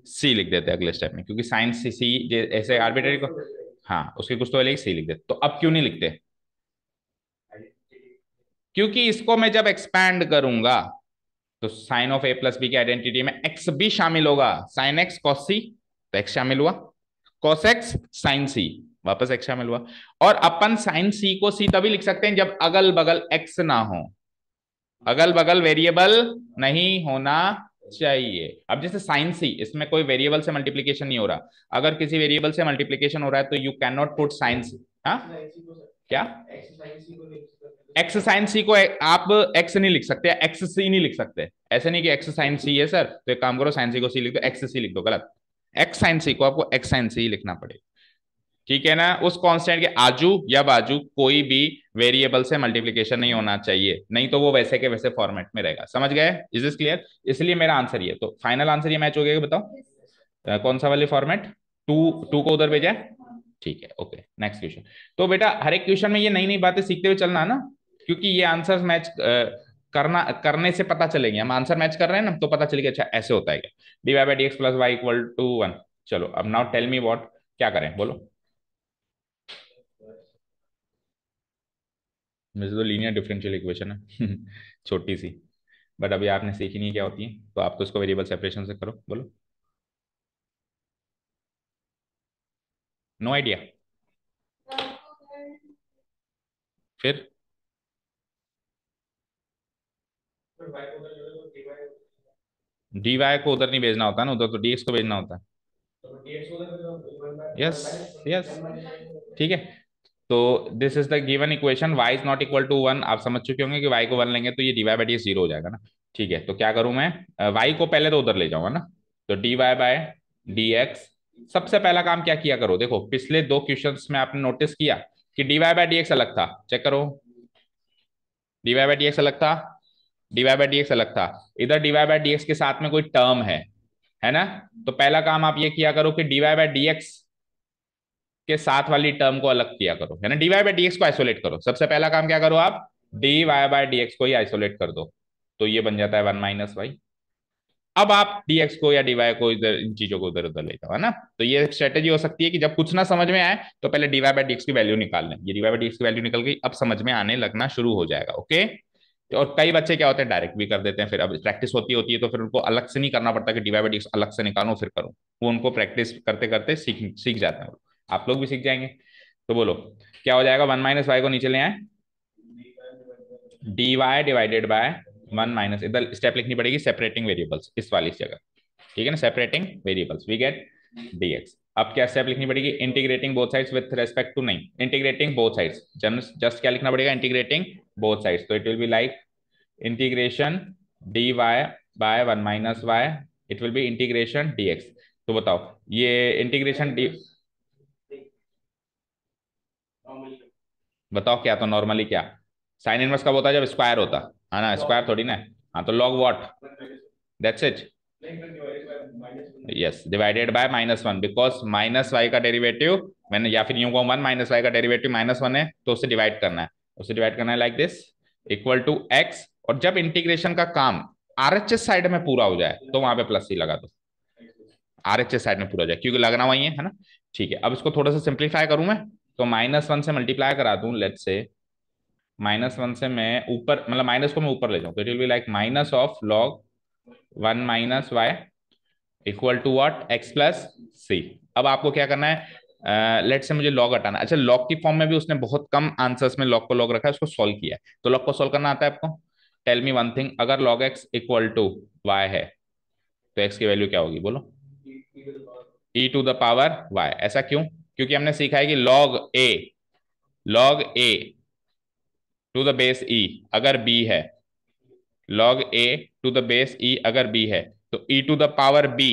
सी लिख देते अगले स्टेप में, क्योंकि साइन सी ऐसे आर्बिट्रेरी को, हाँ उसके कुछ तो अलग सी लिख देते। तो अब क्यों नहीं लिखते, क्योंकि इसको मैं जब एक्सपैंड करूंगा तो साइन ऑफ a+b की आइडेंटिटी में x भी शामिल होगा, साइन x cos c, तो x शामिल हुआ, cos x साइन c, वापस x शामिल हुआ। और अपन साइन c को c तभी लिख सकते हैं जब अगल बगल x ना हो, अगल बगल वेरिएबल नहीं होना चाहिए। अब जैसे साइन सी, इसमें कोई वेरिएबल से मल्टीप्लीकेशन नहीं हो रहा, अगर किसी वेरिएबल से मल्टीप्लीकेशन हो रहा है तो you can not put sine c, हाँ क्या, एक्स साइन सी को आप एक्स नहीं लिख सकते, एक्स सी नहीं लिख सकते, ऐसे नहीं कि एक्स साइन सी है सर, तो एक काम करो साइन सी को सी लिख दो, एक्स सी लिख दो, गलत, एक्स साइन सी को आपको एक्स साइन सी लिखना पड़ेगा। ठीक है ना, उस कांस्टेंट के आजू या बाजू कोई भी वेरिएबल से मल्टीप्लीकेशन नहीं होना चाहिए, नहीं तो वो वैसे के वैसे फॉर्मेट में रहेगा। समझ गए? Is this clear? इसलिए मेरा आंसर ये, तो फाइनल आंसर ये मैच हो गया, बताओ कौन सा वाली फॉर्मेट, टू, टू को उधर भेजा है। ठीक है, ओके, नेक्स्ट क्वेश्चन। तो बेटा हर एक क्वेश्चन में ये नई नई बातें सीखते हुए चलना ना, क्योंकि ये आंसर मैच करना, करने से पता चलेंगे, हम आंसर मैच कर रहे हैं ना तो पता चलेगा अच्छा ऐसे होता है क्या। D y by d x plus y equal to one. चलो अब नाउ टेल मी व्हाट, क्या करें बोलो। मुझे तो लीनियर डिफरेंशियल इक्वेशन है छोटी सी, बट अभी आपने सीखी नहीं क्या होती है, तो आप तो इसको वेरिएबल सेपरेशन से करो, बोलो। No idea? फिर डी वाई को उधर नहीं भेजना होता ना, उधर तो डी एक्स को भेजना होता है। यस, यस, ठीक है। तो this is the given equation, y is not equal to one. आप समझ चुके होंगे कि y को वन लेंगे तो ये d y by d zero हो जाएगा ना। ठीक है, तो क्या करूं मैं, y को पहले तो उधर ले जाऊंगा ना, तो D Y by D x. सबसे पहला काम क्या किया करो, देखो पिछले दो क्वेश्चंस में आपने नोटिस किया कि D Y by D x अलग था, चेक करो, d Y by D x अलग था, d Y by D x अलग था। इधर d Y by D x के साथ में कोई टर्म है ना। तो पहला काम आप ये किया करो कि D Y by D x के साथ वाली टर्म को अलग किया करो, है ना, d y by d x को आइसोलेट करो। सबसे पहला काम क्या करो आप, d y by d x को ही आइसोलेट कर दो, तो ये बन जाता है वन माइनस वाई। अब आप dx को या dy को इधर, इन चीजों को उधर उधर ले जाओ, है ना। तो ये स्ट्रेटेजी हो सकती है कि जब कुछ ना समझ में आए तो पहले dy बाई dx की वैल्यू निकाल लें, ये dy बाई dx की वैल्यू निकल गई, अब समझ में आने लगना शुरू हो जाएगा। ओके, और कई बच्चे क्या होते हैं डायरेक्ट भी कर देते हैं, फिर अब प्रैक्टिस होती होती है तो फिर उनको अलग से नहीं करना पड़ता कि डी वाई बाई डी अलग से निकालूं फिर करूं, वो उनको प्रैक्टिस करते करते सीख सीख जाते हैं। आप लोग भी सीख जाएंगे। तो बोलो क्या हो जाएगा, वन माइनस वाई को नीचे ले आए, d y divided by one minus, इधर स्टेप लिखनी पड़ेगी सेपरेटिंग वेरिएबल्स इस वाली जगह, ठीक है ना, separating variables we get dx। अब क्या स्टेप लिखनी पड़ेगी, integrating both sides with respect to, नहीं इंटीग्रेटिंग बोथ साइड्स, जस्ट क्या लिखना पड़ेगा, इंटीग्रेटिंग बोथ साइड्स, तो it will be like integration dy by one minus y, it will be integration dx। तो बताओ ये इंटीग्रेशन डी, बताओ क्या, तो नॉर्मली क्या साइन इनवर्स कब होता है, जब स्क्वायर होता है ना, स्क्वायर थोड़ी ना। हाँ तो log what, that's it, yes divided by minus one, because minus y का डेरिवेटिव, मैंने या फिर यूं कहूं वन माइनस वाई का डेरिवेटिव माइनस वन है तो उसे डिवाइड करना है, उसे डिवाइड करना है like this, equal to x. और जब इंटीग्रेशन का काम आरएचएस साइड में पूरा हो जाए तो वहां पे प्लस सी लगा दो, आरएचएस साइड में पूरा हो जाए क्योंकि लगना वही है ना। ठीक है, अब इसको थोड़ा सा सिंप्लीफाई करूं मैं, तो माइनस वन से मल्टीप्लाई करा दूं, लेट से माइनस वन से मैं ऊपर, मतलब माइनस को मैं ऊपर ले जाऊं, तो it will be like minus of log one minus y equal to what, x plus c. अब आपको क्या करना है, लेट से मुझे लॉग हटाना, अच्छा लॉग की फॉर्म में भी उसने बहुत कम आंसर्स में लॉग को लॉग रखा है, उसको सॉल्व किया है, तो लॉग को सॉल्व करना आता है आपको। टेल मी वन थिंग, अगर log x equal to y है तो एक्स की वैल्यू क्या होगी बोलो, e to the power y. ऐसा क्यों, क्योंकि हमने सीखा है कि log a to the base e अगर बी है, log a to the base e अगर बी है, तो e to the power b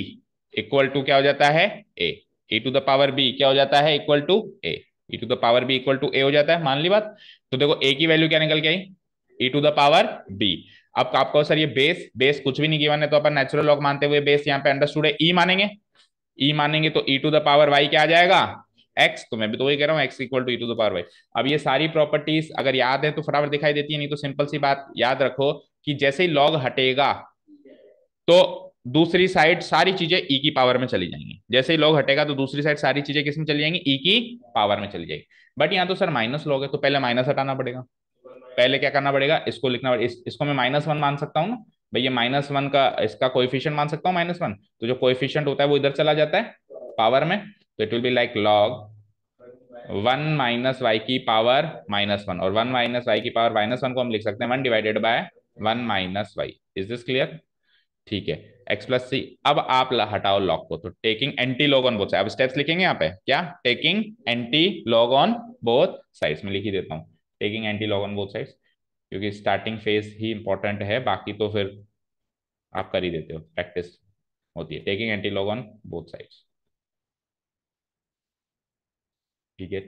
equal to क्या हो जाता है, a. E to the power B क्या हो जाता है, equal to a. E to the power b equal to a हो जाता है, मान ली बात। तो देखो ए की वैल्यू क्या निकल के आई, ई टू द पावर बी। अब आपको सर ये बेस बेस कुछ भी नहीं गिवन है, तो अपन नेचुरल लॉग मानते हुए बेस यहाँ पे अंडरस्टूड है, ई मानेंगे, ई मानेंगे तो e to the power Y क्या आ जाएगा, एक्स। तो मैं भी तो वही कह रहा हूँ, x equal to e to the power y. अब ये सारी प्रॉपर्टीज अगर याद है तो फटाफट दिखाई देती है, नहीं तो सिंपल सी बात याद रखो कि जैसे ही लॉग हटेगा तो दूसरी साइड सारी चीजें ई की पावर में चली जाएंगी, जैसे ही लॉग हटेगा तो दूसरी साइड सारी चीजें किस में चली जाएंगी, ई की पावर में चली जाएगी। बट यहाँ तो सर माइनस लॉग है तो पहले माइनस हटाना पड़ेगा, पहले क्या करना पड़ेगा, इसको लिखना पड़ेगा, इसको मैं माइनस वन मान सकता हूँ ना, भैया माइनस वन का इसका कोएफिशिएंट मान सकता हूँ माइनस वन, तो जो कोएफिशिएंट होता है वो इधर चला जाता है पावर में, तो it will be like log one minus y की पावर माइनस वन, और वन माइनस वाई की पावर माइनस वन को हम लिख सकते हैं one divided by one minus y. Is this clear? ठीक है, एक्स प्लस सी। अब आप हटाओ लॉग को, तो taking anti log on both side, अब स्टेप्स लिखेंगे यहाँ पे क्या, taking anti log on both sides में लिख ही देता हूँ, taking anti log on both sides, क्योंकि स्टार्टिंग फेज ही इंपॉर्टेंट है, बाकी तो फिर आप कर ही देते हो, प्रैक्टिस होती है। Taking anti log on both sides, ठीक है।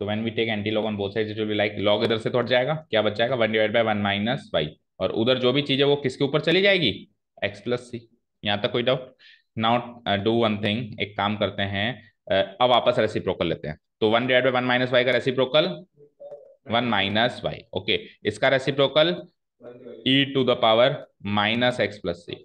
तो when we take anti log on both sides it will be like log इधर से तो हट जाएगा, क्या बच जाएगा 1/1 - y, और उधर जो भी चीज है वो किसके ऊपर चली जाएगी, x+c। यहाँ तक कोई doubt? Now do one thing, एक काम करते हैं, अब वापस रेसिप्रोकल लेते हैं। तो 1/1 - y का रेसिप्रोकल 1 - y, ओके। इसका रेसिप्रोकल e⁻⁻x+c।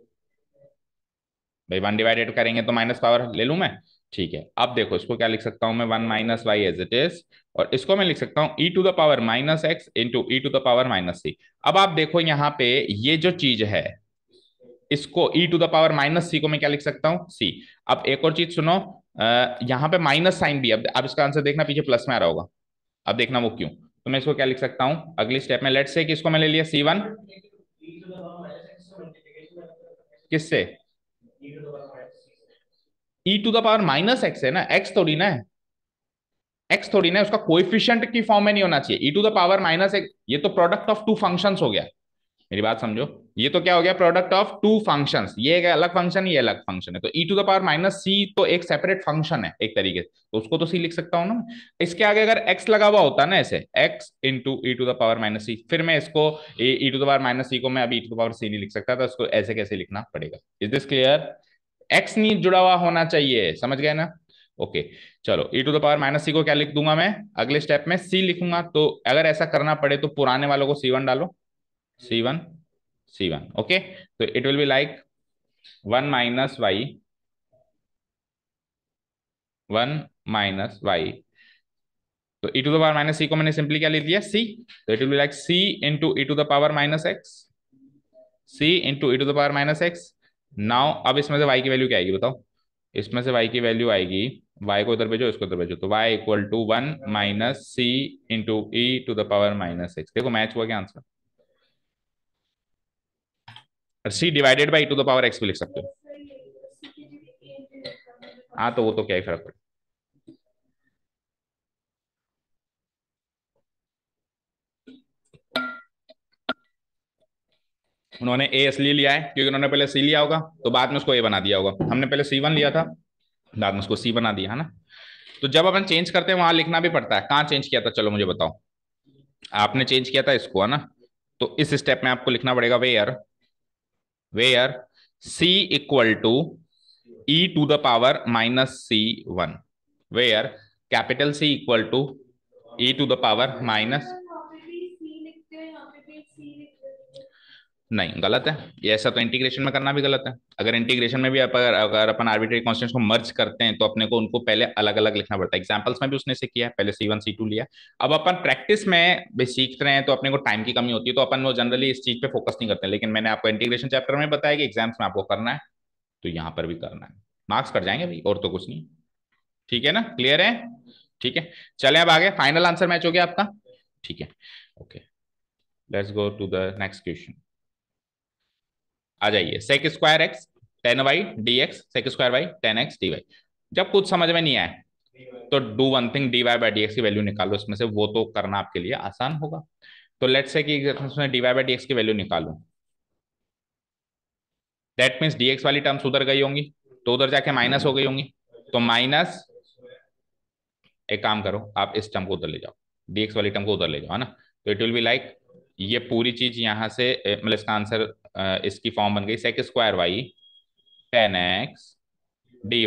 भाई 1 डिवाइडेड करेंगे तो माइनस पावर ले लूं मैं। ठीक है, अब देखो इसको क्या लिख सकता हूं मैं, 1 - y एज इट इज, और इसको मैं लिख सकता हूं e⁻⁻x इंटू e⁻⁻c। अब आप देखो यहाँ पे ये जो चीज है, इसको e⁻⁻c को मैं क्या लिख सकता हूं, c। अब एक और चीज सुनो, यहाँ पे माइनस साइन भी, अब इसका आंसर देखना पीछे प्लस में आ रहा होगा। अब देखना वो क्यों, तो मैं इसको क्या लिख सकता हूं अगली स्टेप में, लेट्स से कि इसको मैंने लिया c1, किससे, e⁻⁻x है ना, x थोड़ी ना है, x थोड़ी ना है, उसका कोएफिशिएंट की फॉर्म में नहीं होना चाहिए। e⁻⁻x, ये तो प्रोडक्ट ऑफ टू फंक्शंस हो गया, मेरी बात समझो, ये तो क्या हो गया, प्रोडक्ट ऑफ टू फंक्शंस, ये एक अलग फंक्शन, ये अलग फंक्शन है, तो e⁻⁻c तो एक सेपरेट फंक्शन है एक तरीके से, तो उसको तो c लिख सकता हूं ना। इसके आगे अगर x लगा हुआ होता ना ऐसे, x इंटू e⁻⁻c, फिर मैं इसको e⁻⁻c को मैं अभी e⁻c नहीं लिख सकता था, उसको ऐसे कैसे लिखना पड़ेगा। Is this clear? x नहीं जुड़ा हुआ होना चाहिए, समझ गए ना? ओके, चलो e⁻⁻c को क्या लिख दूंगा मैं, अगले स्टेप में c लिखूंगा। तो अगर ऐसा करना पड़े तो पुराने वालों को c1 डालो, c1 c1, ओके। तो it will be like 1 - y, 1 - y, तो e⁻⁻c को मैंने सिंपली क्या लिख दिया, c। तो it will be like c into e⁻⁻x, c into e⁻⁻x। Now अब इसमें से y की वैल्यू क्या आएगी बताओ, इसमें से y की वैल्यू आएगी, y को उधर भेजो, इसको उधर भेजो, तो y equal to 1 - c into e⁻⁻x। देखो मैच हुआ क्या answer, c divided by e⁻x भी लिख सकते हो। हाँ तो वो तो क्या ही फर्क पड़े। उन्होंने ए इसलिए लिया है क्योंकि उन्होंने पहले सी लिया होगा, तो बाद में उसको ए बना दिया होगा। हमने पहले C1 लिया था, बाद में उसको सी बना दिया, है ना। तो जब अपन चेंज करते हैं वहां लिखना भी पड़ता है। कहाँ चेंज किया था, चलो मुझे बताओ। आपने चेंज किया था इसको, है ना, तो इस स्टेप में आपको लिखना पड़ेगा where, where c equal to e⁻⁻c1, where capital C equal to e⁻⁻, नहीं गलत है ये, ऐसा तो इंटीग्रेशन में करना भी गलत है। अगर इंटीग्रेशन में भी अगर अपन आर्बिट्री कांस्टेंट्स को मर्ज करते हैं तो अपने को उनको पहले अलग अलग लिखना पड़ता है। एग्जांपल्स में भी उसने से किया है, पहले C1 C2 लिया। अब अपन प्रैक्टिस में भी सीख रहे हैं तो अपने को टाइम की कमी होती है, तो अपन वो जनरली इस चीज पे फोकस नहीं करते, लेकिन मैंने आपको इंटीग्रेशन चैप्टर में बताया कि एग्जाम्स में आपको करना है, तो यहाँ पर भी करना है, मार्क्स कट जाएंगे भाई, और तो कुछ नहीं। ठीक है ना, क्लियर है? ठीक है, चले अब आगे, फाइनल आंसर मैच हो गया आपका। ठीक है, okay, let's go to the next question. आ जाइए, sec square x 10y dx, sec square y 10x dy। जब कुछ समझ में नहीं आए तो डू वन थिंग, dy/dx की वैल्यू निकालो इसमें से, वो तो करना आपके लिए आसान होगा। तो लेट्स से कि इसमें dy/dx की वैल्यू निकालूं, दैट मीन्स dx वाली टर्म्स उधर गई होंगी, तो उधर जाके माइनस हो गई होंगी, तो माइनस, एक काम करो आप इस टर्म को उधर ले जाओ, dx वाली टर्म को उधर ले जाओ, है ना। तो इट विल बी लाइक, ये पूरी चीज यहां से मतलब इसका आंसर, इसकी फॉर्म बन गई sec square y 10x dy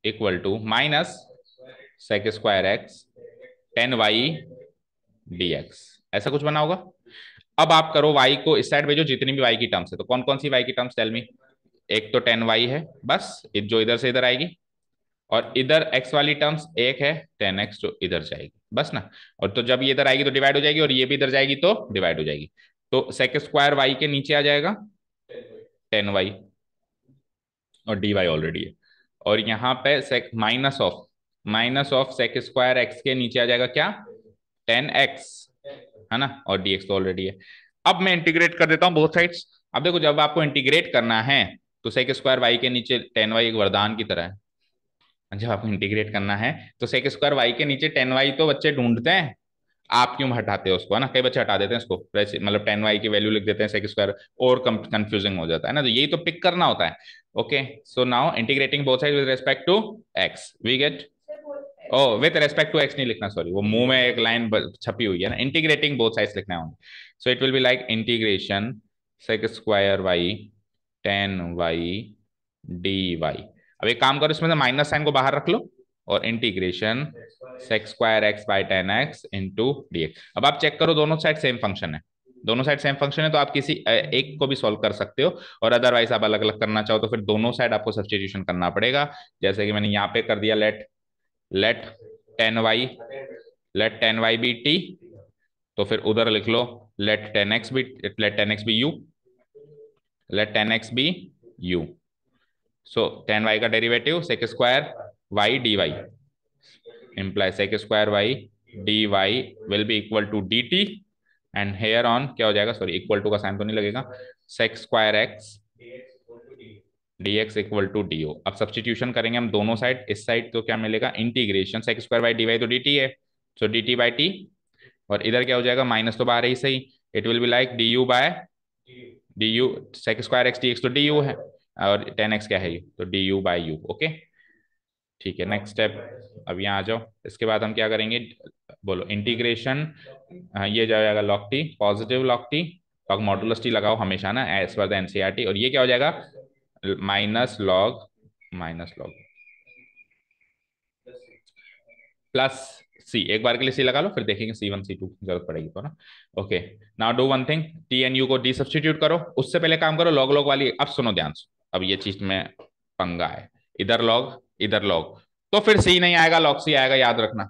equal to minus sec square x 10y dx, ऐसा कुछ बना होगा। अब आप करो y को इस साइड भेजो, जितनी भी y की टर्म्स है, तो कौन कौन सी y की टर्म्स टेल मी। एक तो 10y है बस, जो इधर से इधर आएगी, और इधर x वाली टर्म्स एक है 10x जो इधर जाएगी बस ना। और तो जब ये इधर आएगी तो डिवाइड हो जाएगी, और ये भी इधर जाएगी तो डिवाइड हो जाएगी, तो सेक स्क्वायर y के नीचे आ जाएगा 10y, और dy ऑलरेडी है, और यहाँ पे sec minus of sec square x के नीचे आ जाएगा क्या, 10x, है ना, और dx तो ऑलरेडी है। अब मैं इंटीग्रेट कर देता हूँ बोथ साइड्स। अब देखो जब आपको इंटीग्रेट करना है तो सेक स्क्वायर वाई के नीचे 10y एक वरदान की तरह है। जब आपको इंटीग्रेट करना है तो सेक स्क्वायर वाई के नीचे 10y तो बच्चे ढूंढते हैं, आप क्यों हटाते हो उसको, है ना, कई बच्चे हटा देते हैं उसको, वैसे मतलब 10y की वैल्यू लिख देते हैं सेक स्क्वायर, और कंफ्यूजिंग हो जाता है ना, तो यही तो पिक करना होता है। Okay, so now integrating both side with respect to x we get oh with respect to x नहीं लिखना, सॉरी, वो मुंह में एक लाइन छपी हुई है ना, इंटीग्रेटिंग बोथ साइड्स लिखना है। So it will be like integration sec square y tan y d y. अब एक काम करो, इसमें से माइनस साइन को बाहर रख लो और integration sec square x by tan x into D x. अब आप चेक करो दोनों साइड सेम फंक्शन है, दोनों साइड सेम फंक्शन है तो आप किसी एक को भी सॉल्व कर सकते हो, और अदरवाइज आप अलग अलग करना चाहो तो फिर दोनों साइड आपको सब्सटीट्यूशन करना पड़ेगा। जैसे कि मैंने यहाँ पे कर दिया, let tan y, let tan y be t, तो फिर उधर लिख लो let tan x be u, let tan x be u. So tan y का derivative sec square y d y implies sec square y d y will be equal to d t, and here on क्या हो जाएगा, sorry equal to का sign तो नहीं लगेगा, sec square x d x equal to D o. अब substitution करेंगे हम दोनों साइड, इस साइड तो क्या मिलेगा, integration sec square by d y तो डी टी है, so d t by t, और इधर क्या हो जाएगा, माइनस तो बाहर है ही सही, it will be like d u by d u, sec square x d x तो डी यू है, और टेन एक्स क्या है ये, तो d u by u. Okay ठीक है, नेक्स्ट स्टेप, अब यहाँ आ जाओ। इसके बाद हम क्या करेंगे, बोलो इंटीग्रेशन, ये जाएगा log T, positive log t, log modulus T लगाओ हमेशा ना एज पर द एनसीईआरटी, और ये क्या हो जाएगा माइनस लॉग प्लस सी, एक बार के लिए सी लगा लो, फिर देखेंगे सी वन सी टू जरूरत पड़ेगी तो ना। Okay now do one thing, t n u को डी सब्सटीट्यूट करो, उससे पहले काम करो लॉग लॉग वाली, अब सुनो ध्यान से, अब ये चीज में पंगा है, इधर लॉग, तो फिर सी नहीं आएगा, लॉग सी आएगा, याद रखना।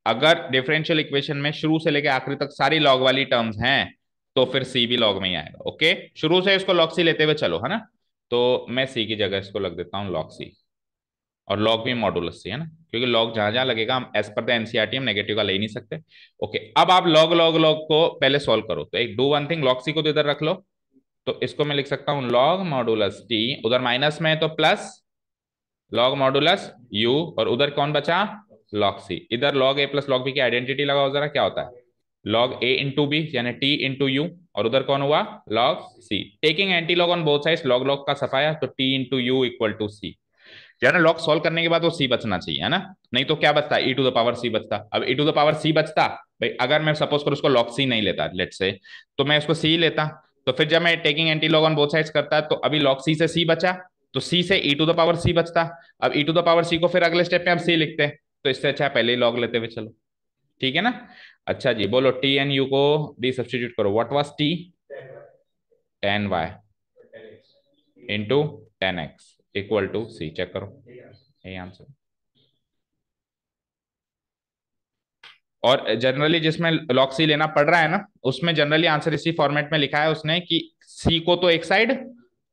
अगर डिफरेंशियल इक्वेशन में शुरू से लेकर आखिरी तक सारी लॉग वाली टर्म्स हैं तो फिर सी भी लॉग में ही आएगा। ओके शुरू से इसको लॉग सी लेते हुए चलो, है ना, तो मैं सी की जगह इसको लग देता हूँ लॉग सी, और लॉग भी मॉडुलस सी है ना, क्योंकि लॉग जहां जहां लगेगा हम एज पर द एनसीईआरटी हम नेगेटिव का ले ही नहीं सकते। ओके अब आप लॉग लॉग लॉग को पहले सॉल्व करो, तो एक do one thing, log c को तो इधर रख लो, तो इसको मैं लिख सकता हूँ लॉग मॉडुलस टी, उधर माइनस में है तो प्लस लॉग मॉडुलस यू, और उधर कौन बचा, लॉग सी, इधर log a plus log b की आइडेंटिटी लगाओ जरा, क्या होता है लॉग ए इंटू बी यानी टी इंटू यू, और उधर कौन हुआ log c, taking anti log on both sides, log log का सफाया, तो t into u equal to c. यार लॉग सॉल्व करने के बाद वो सी बचना चाहिए, है ना, नहीं तो क्या बचता, ई टू द पावर सी बचता। अब ई टू द पावर सी बचता, भाई अगर मैं सपोज कर उसको लॉग सी नहीं लेता लेट से, तो मैं उसको सी लेता, तो फिर जब मैं taking anti log on both sides करता तो अभी लॉग सी से सी बचा, तो सी से ई टू द पावर सी बचता। अब ई टू द पावर सी को फिर अगले स्टेप में हम सी लिखते हैं, तो इससे अच्छा पहले ही लॉग लेते हुए चलो, ठीक है ना। अच्छा जी बोलो टी एन यू को डी सब्सटीट्यूट करो, what was t, tan y into tan x equal to c, check करो यही आंसर। और जनरली जिसमें लॉग सी लेना पड़ रहा है ना, उसमें जनरली आंसर इसी फॉर्मेट में लिखा है उसने कि सी को तो एक साइड,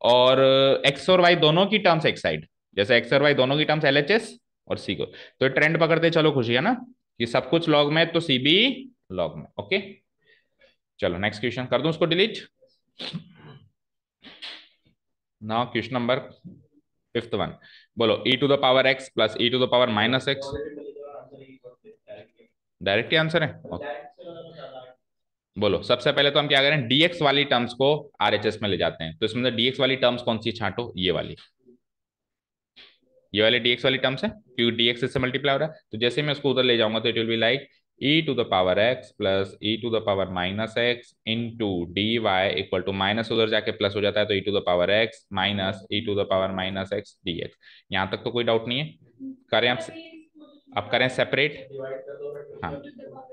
और एक्स और वाई दोनों की टर्म्स एक साइड, जैसे एक्स और वाई दोनों की टर्म्स एलएचएस, और सी को, तो ट्रेंड पकड़ते चलो, खुशी है ना कि सब कुछ लॉग में तो सी भी लॉग में। ओके चलो नेक्स्ट क्वेश्चन कर दूं उसको delete. Now question number fifth one, बोलो e to the power x plus e to the power minus x, direct ही आंसर है। बोलो सबसे पहले तो हम क्या करें, डीएक्स वाली टर्म्स को आरएचएस में ले जाते हैं, तो इसमें से डीएक्स वाली टर्म्स कौन सी छांटो, ये वाली डीएक्स वाली टर्म्स है, क्योंकि डीएक्स इससे मल्टीप्लाई हो रहा है, तो जैसे मैं उसको उधर ले जाऊंगा तो it will be like e to the power x plus e to the power minus x into d y equal to, minus उधर जाके प्लस हो जाता है, तो e to the power x minus e to the power minus x d x. यहाँ तक तो कोई डाउट नहीं है, करें आप करें सेपरेट, हाँ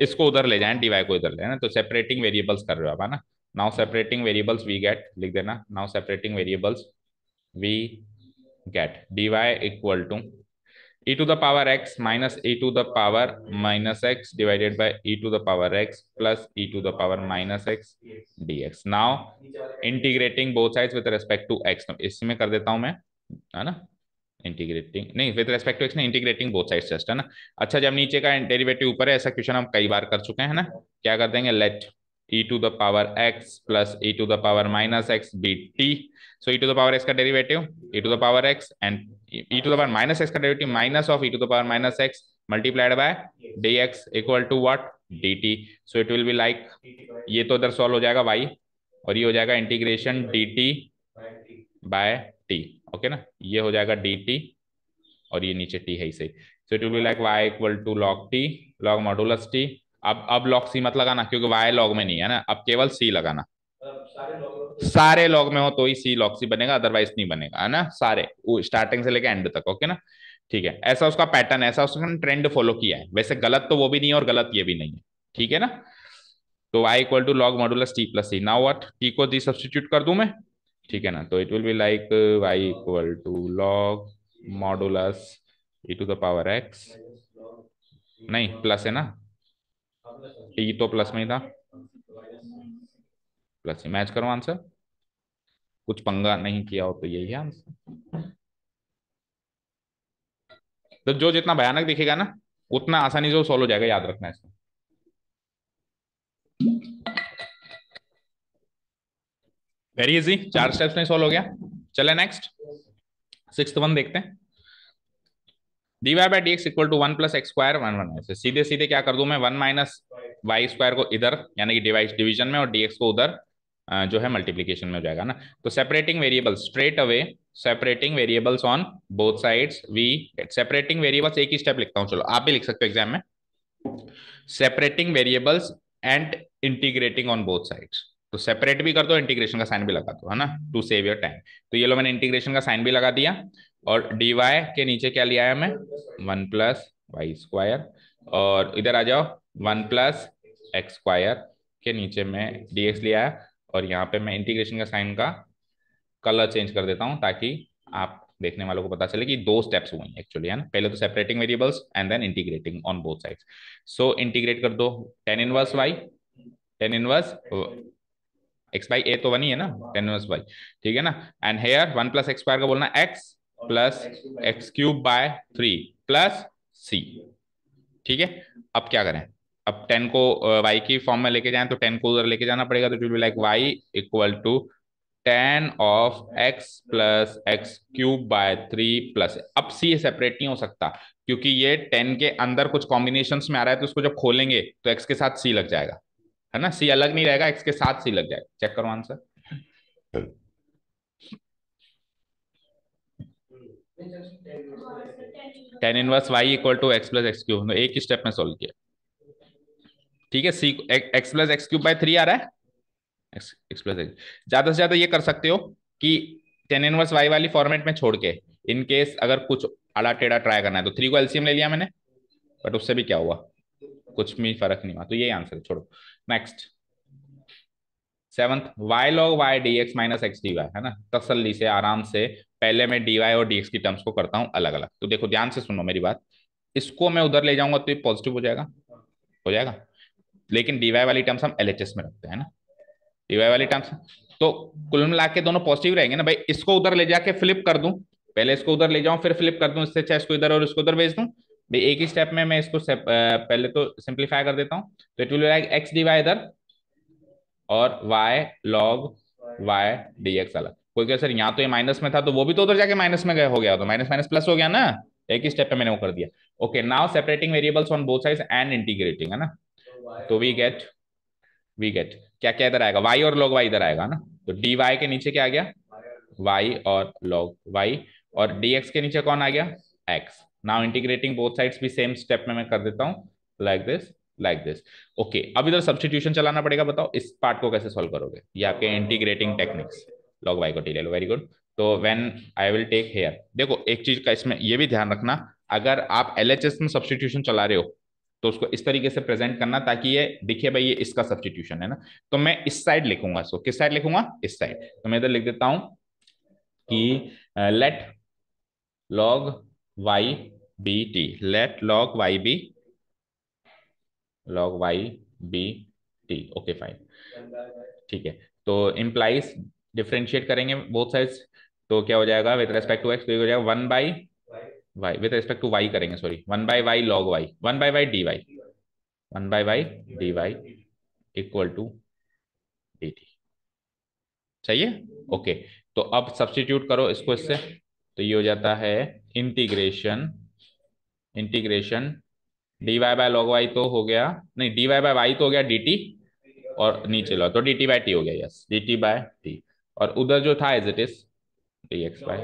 इसको उधर ले जाएं, डीवाई को इधर ले ना, तो सेपरेटिंग वेरिएबल्स कर रहे हो आप, है ना। Now separating variables we get, लिख देना, now separating variables we get dy equal to e to the power x minus e to the power minus x divided by e to the power x plus e to the power minus x dx। Now integrating both sides with respect to x, इसमें कर देता हूं मैं, है ना, integrating नहीं with respect to x, नहीं integrating both sides just, है ना। अच्छा जब नीचे का डेरिवेटिव ऊपर है, ऐसा क्वेश्चन हम कई बार कर चुके हैं ना, क्या कर देंगे, let e to the power x plus e to the power minus x be t, so e to the power x का derivative e to the power x, and e to the power minus x का derivative minus of e to the power minus x multiplied by D x equal to what, d t. So it will be like, ये तो इधर solve हो जाएगा Y, और ये हो जाएगा integration d t by t, okay ना, ये हो जाएगा डी टी और ये नीचे टी है ही सही। So it will be like y equal to log t, log modulus t. अब लॉग सी मत लगाना क्योंकि वाई लॉग में नहीं है ना, अब केवल सी लगाना। सारे लॉग में हो तो ही सी लॉग सी बनेगा, अदरवाइज नहीं बनेगा, है ना, सारे स्टार्टिंग से लेके एंड तक। ओके ना, ठीक है, ऐसा उसका पैटर्न, ऐसा उसका ट्रेंड फॉलो किया है। वैसे गलत तो वो भी नहीं है और गलत ये भी नहीं है, ठीक है ना। तो y equal to log modulus t plus c. Now what, t को दी सब्स्टिट्यूट कर दूं मैं, ठीक है ना। तो it will be like y equal to log modulus e to the power x, नहीं प्लस है ना, टी तो प्लस में ही था, प्लस ही मैच करो आंसर। कुछ पंगा नहीं किया हो तो यही है आंसर। तो जो जितना भयानक दिखेगा ना उतना आसानी से सॉल्व हो जाएगा, याद रखना इसको। वेरी इजी, 4 स्टेप्स में सॉल्व हो गया। चले नेक्स्ट, सिक्स्थ वन देखते हैं। dy by d x equal to one plus x square one one, ऐसे सीधे सीधे क्या कर दूं मैं, वन माइनस वाई स्क्वायर को इधर यानी कि डिवाइस डिवीजन में, और dx को उधर जो है मल्टीप्लीकेशन में हो जाएगा ना। तो separating variables straight away, separating variables on both sides we get, separating variables एक ही स्टेप लिखता हूँ, चलो आप भी लिख सकते हो एग्जाम में। Separating variables and integrating on both sides, तो सेपरेट भी कर दो, इंटीग्रेशन का साइन भी लगा दो, है ना, टू सेव योर टाइम। तो ये लो मैंने इंटीग्रेशन का साइन भी लगा दिया, और dy के नीचे क्या लिया है मैं, वन प्लस वाई स्क्वायर, और इधर आ जाओ वन प्लस एक्स स्क्वायर के नीचे में dx लिया है, और यहाँ पे मैं इंटीग्रेशन का साइन का कलर चेंज कर देता हूँ ताकि आप देखने वालों को पता चले कि दो स्टेप्स हुए एक्चुअली, है ना। पहले तो separating variables and then integrating on both sides. So integrate कर दो, tan inverse y, tan inverse x by a तो वन ही है ना, टेन इनवर्स वाई, ठीक है ना। And here one plus x square का बोलना x plus x cube by three plus c, ठीक है। अब क्या करें, अब टेन को वाई की फॉर्म में लेके जाएं तो टेन को उधर लेके जाना पड़ेगा, तो it will be like y equal to ten of x plus x cube by three plus, अब सी सेपरेट नहीं हो सकता क्योंकि ये टेन के अंदर कुछ कॉम्बिनेशन में आ रहा है, तो उसको जब खोलेंगे तो एक्स के साथ सी लग जाएगा, है ना, सी अलग नहीं रहेगा, एक्स के साथ सी लग जाएगा। चेक करो answer, tan inverse y equal to x plus x cube, एक ही स्टेप में सोल्व किया, ठीक है। C x plus x cube by three आ रहा है, एक्स एक्स प्लस एक्स, ज्यादा से ज्यादा ये कर सकते हो कि टेन इनवर्स वाई वाली फॉर्मेट में छोड़ के, इन केस अगर कुछ आड़ा टेढ़ा ट्राई करना है तो थ्री को एलसीएम ले लिया मैंने, बट उससे भी क्या हुआ, कुछ भी फर्क नहीं हुआ, तो ये आंसर छोड़ो। Next seventh, y log y d x minus x D y, है ना, तसल्ली से आराम से पहले मैं डी वाई और डी एक्स की टर्म्स को करता हूँ अलग अलग। तो देखो ध्यान से सुनो मेरी बात, इसको मैं उधर ले जाऊंगा तो ये पॉजिटिव हो जाएगा, हो जाएगा, लेकिन डी वाई वाली टर्म्स हम एलएचएस में रखते हैं ना, डी वाई वाली टर्म्स, तो कुल मिला के दोनों पॉजिटिव रहेंगे ना भाई। इसको उधर ले जाके फ्लिप कर दूं, पहले इसको उधर ले जाऊं फिर फ्लिप कर दूं, इससे अच्छा इसको इधर और इसको उधर भेज दूं भाई, एक ही स्टेप में मैं इसको पहले तो सिंप्लीफाई कर देता हूं, तो it will be like x D y इधर और y log y dx अलग। कोई कहे सर यहाँ तो ये माइनस में था तो वो भी तो उधर जाके माइनस में गए हो गया, तो माइनस माइनस प्लस हो गया ना, एक ही स्टेप पे मैंने वो कर दिया। Okay, now separating variables on both sides and integrating, है ना, तो वी गेट क्या क्या इधर आएगा, y और log y इधर आएगा ना, तो dy के नीचे क्या आ गया, y और log y, और dx के नीचे कौन आ गया, x। Now integrating both sides भी सेम स्टेप में मैं कर देता हूँ, like this like this. Okay, अब इधर सब्स्टिट्यूशन चलाना पड़ेगा, बताओ इस पार्ट को कैसे सॉल्व करोगे, ये आपके इंटीग्रेटिंग टेक्निक्स, लॉग वाई को टी ले लो, वेरी गुड। तो when I will take here, देखो एक चीज का इसमें ये भी ध्यान रखना, अगर आप एलएचएस में सब्स्टिट्यूशन चला रहे हो तो उसको इस तरीके से प्रेजेंट करना ताकि ये दिखे भाई ये इसका सब्स्टिट्यूशन है ना। तो मैं इस साइड लिखूंगा, इसको किस साइड लिखूंगा, इस साइड, तो मैं इधर लिख देता हूं कि let log y be t, let log y be, log y be t, okay fine, ठीक है। तो इम्प्लाइज डिफ्रेंशिएट करेंगे बोथ साइड्स, तो क्या हो जाएगा विद रेस्पेक्ट टू एक्स, तो हो जाएगा one by y, with respect to y करेंगे sorry, one by y log y, one by y d y, one by y d y equal to d t, सही है। Okay, तो अब substitute करो इसको इससे, तो ये हो जाता है integration, integration d Y by log y तो हो गया, नहीं डी वाई बाय वाई तो हो गया डी टी, और नीचे लो तो डी टी बाई टी हो गया, yes d t by t, और उधर जो था as it is d x by,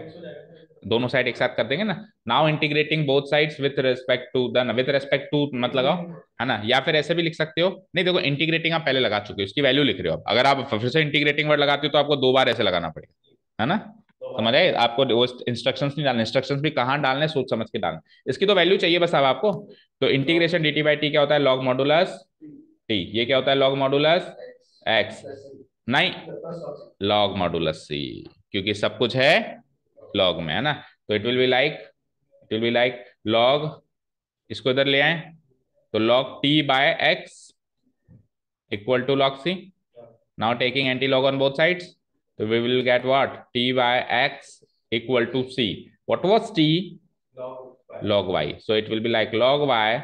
दोनों साइड एक साथ कर देंगे ना। Now integrating both sides with respect to the, with respect to मत लगाओ, है ना, या फिर ऐसे भी लिख सकते हो। नहीं देखो, इंटीग्रेटिंग आप पहले लगा चुके हो, उसकी वैल्यू लिख रहे हो। अगर आप फिर से इंटीग्रेटिंग वर्ड लगाते हो तो आपको 2 बार ऐसे लगाना पड़ेगा, है ना। समझ आए आपको, वो इंस्ट्रक्शंस नहीं डालने, इंस्ट्रक्शंस भी कहाँ डालने, सोच समझ के डालना। इसकी तो वैल्यू चाहिए बस अब आपको। तो integration d t by T क्या होता है, लॉग मॉडुलस टी। ये क्या होता है, लॉग मॉडुलस एक्स, नहीं लॉग मॉडुलस सी, क्योंकि सब कुछ है लॉग में, है ना। तो it will be like log, इसको इधर ले आए तो log t by x equal to log c. Now taking anti log on both sides, तो we will get what, t by x equal to c. What was t, log y, so it will be like log y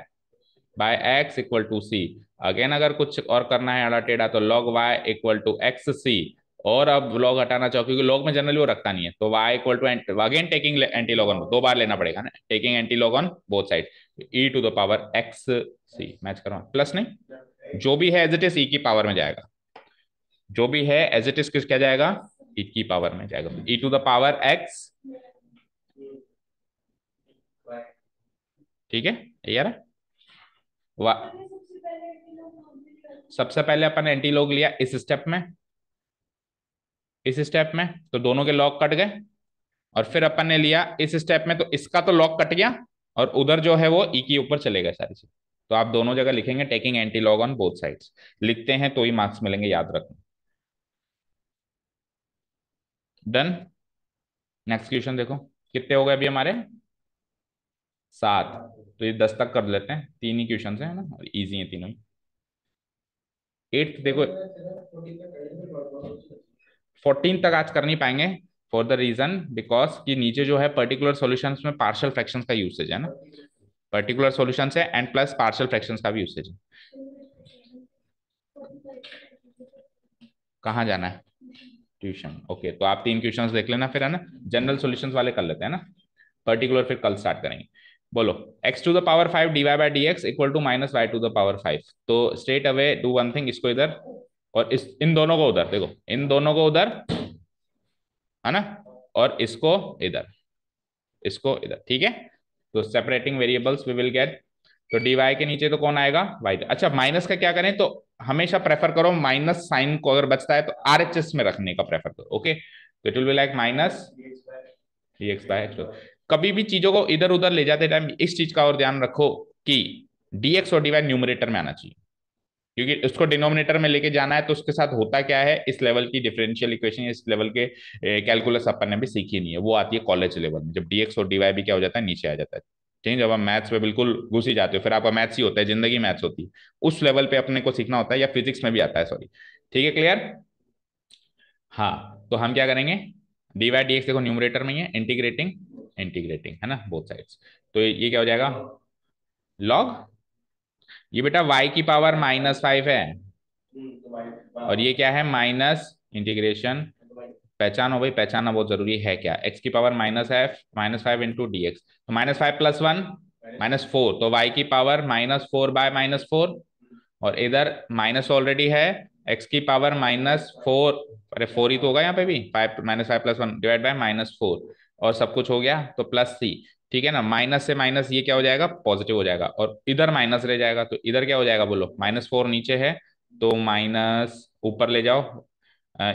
by x equal to c. Again अगर कुछ और करना है आड़ा टेढ़ा तो log y equal to x c. और अब log हटाना चाहो, क्योंकि log में जनरली वो रखता नहीं है, तो y equal to again taking anti log on, 2 बार लेना पड़ेगा ना, taking anti log on both side, e to the power x c. Match करो, प्लस नहीं, जो भी है एज इट इज e की पावर में जाएगा, जो भी है एज इट इज किस क्या जाएगा, e की पावर में जाएगा, e to the power x. ठीक है यार, सबसे पहले अपन एंटी लॉग लिया इस स्टेप में, इस स्टेप में तो दोनों के लॉग कट गए। और फिर अपन ने लिया इस स्टेप में, तो इसका तो लॉग कट गया, और उधर जो है वो ई के ऊपर चले गए सारी चीज। तो आप दोनों जगह लिखेंगे taking anti log on both sides, लिखते हैं तो ही मार्क्स मिलेंगे, याद रखना। डन। नेक्स्ट क्वेश्चन देखो, कितने हो गए अभी हमारे, 7। तो ये 10 तक कर लेते हैं, 3 ही क्वेश्चन है ना, और इजी है तीनों ही। 8 देखो, 14 तक आज कर नहीं पाएंगे, फॉर द रीजन बिकॉज कि नीचे जो है पर्टिकुलर सॉल्यूशंस में पार्शियल फ्रैक्शंस का यूसेज है ना, पर्टिकुलर सॉल्यूशंस है एंड प्लस पार्शियल फ्रैक्शंस का भी यूसेज है। कहाँ जाना है, ट्यूशन, ओके। तो आप 3 क्वेश्चंस देख लेना फिर, है ना, जनरल सॉल्यूशंस वाले कर लेते हैं ना, पर्टिकुलर फिर कल स्टार्ट करेंगे। बोलो, x to the power 5 dy by d x equal to minus y to the power 5। तो straight away do one thing, इसको इधर और इस इन दोनों को उधर, देखो इन दोनों को उधर, है ना, और इसको इधर, इसको इधर, ठीक है। तो separating variables we will get, तो dy के नीचे तो कौन आएगा, y। अच्छा माइनस का क्या करें, तो हमेशा प्रेफर करो माइनस साइन को, अगर बचता है तो RHS में रखने का प्रेफर करो, ओके। तो it will be like minus dx by x. कभी भी चीजों को इधर उधर ले जाते टाइम इस चीज का और ध्यान रखो कि dx और dy न्यूमरेटर में आना चाहिए, क्योंकि उसको डिनोमिनेटर में लेके जाना है। तो उसके साथ होता क्या है, इस लेवल की डिफरेंशियल इक्वेशन, इस लेवल के कैलकुलस अपन ने भी सीखी नहीं है, वो आती है कॉलेज लेवल में, जब dx और dy भी क्या हो जाता है, नीचे आ जाता है। ठीक है, जब आप मैथ्स में बिल्कुल घुस ही जाते हो, फिर आपका मैथ्स ही होता है, जिंदगी मैथ्स होती है, उस लेवल पे अपने को सीखना होता है, या फिजिक्स में भी आता है, सॉरी। ठीक है, क्लियर। हाँ, तो हम क्या करेंगे, डी वाई डी एक्स देखो न्यूमरेटर में ही है, इंटीग्रेटिंग, इंटीग्रेटिंग है ना बोथ साइड्स। तो ये क्या हो जाएगा, लॉग, ये बेटा y की पावर -5 है, और ये क्या है, माइनस इंटीग्रेशन, पहचानो भाई, पहचानना बहुत जरूरी है, क्या x की पावर -5 इंटू डी एक्स, तो -5 प्लस 1 -4, तो y की पावर -4 बाय -4, और इधर माइनस ऑलरेडी है, x की पावर -4, अरे 4 ही तो होगा यहाँ पे भी, 5 -5 प्लस 1 डिवाइड बाय -4, और सब कुछ हो गया तो प्लस सी। ठीक है ना, माइनस से माइनस ये क्या हो जाएगा, पॉजिटिव हो जाएगा, और इधर माइनस रह जाएगा, तो इधर क्या हो जाएगा बोलो, -4 नीचे है, तो माइनस ऊपर ले जाओ।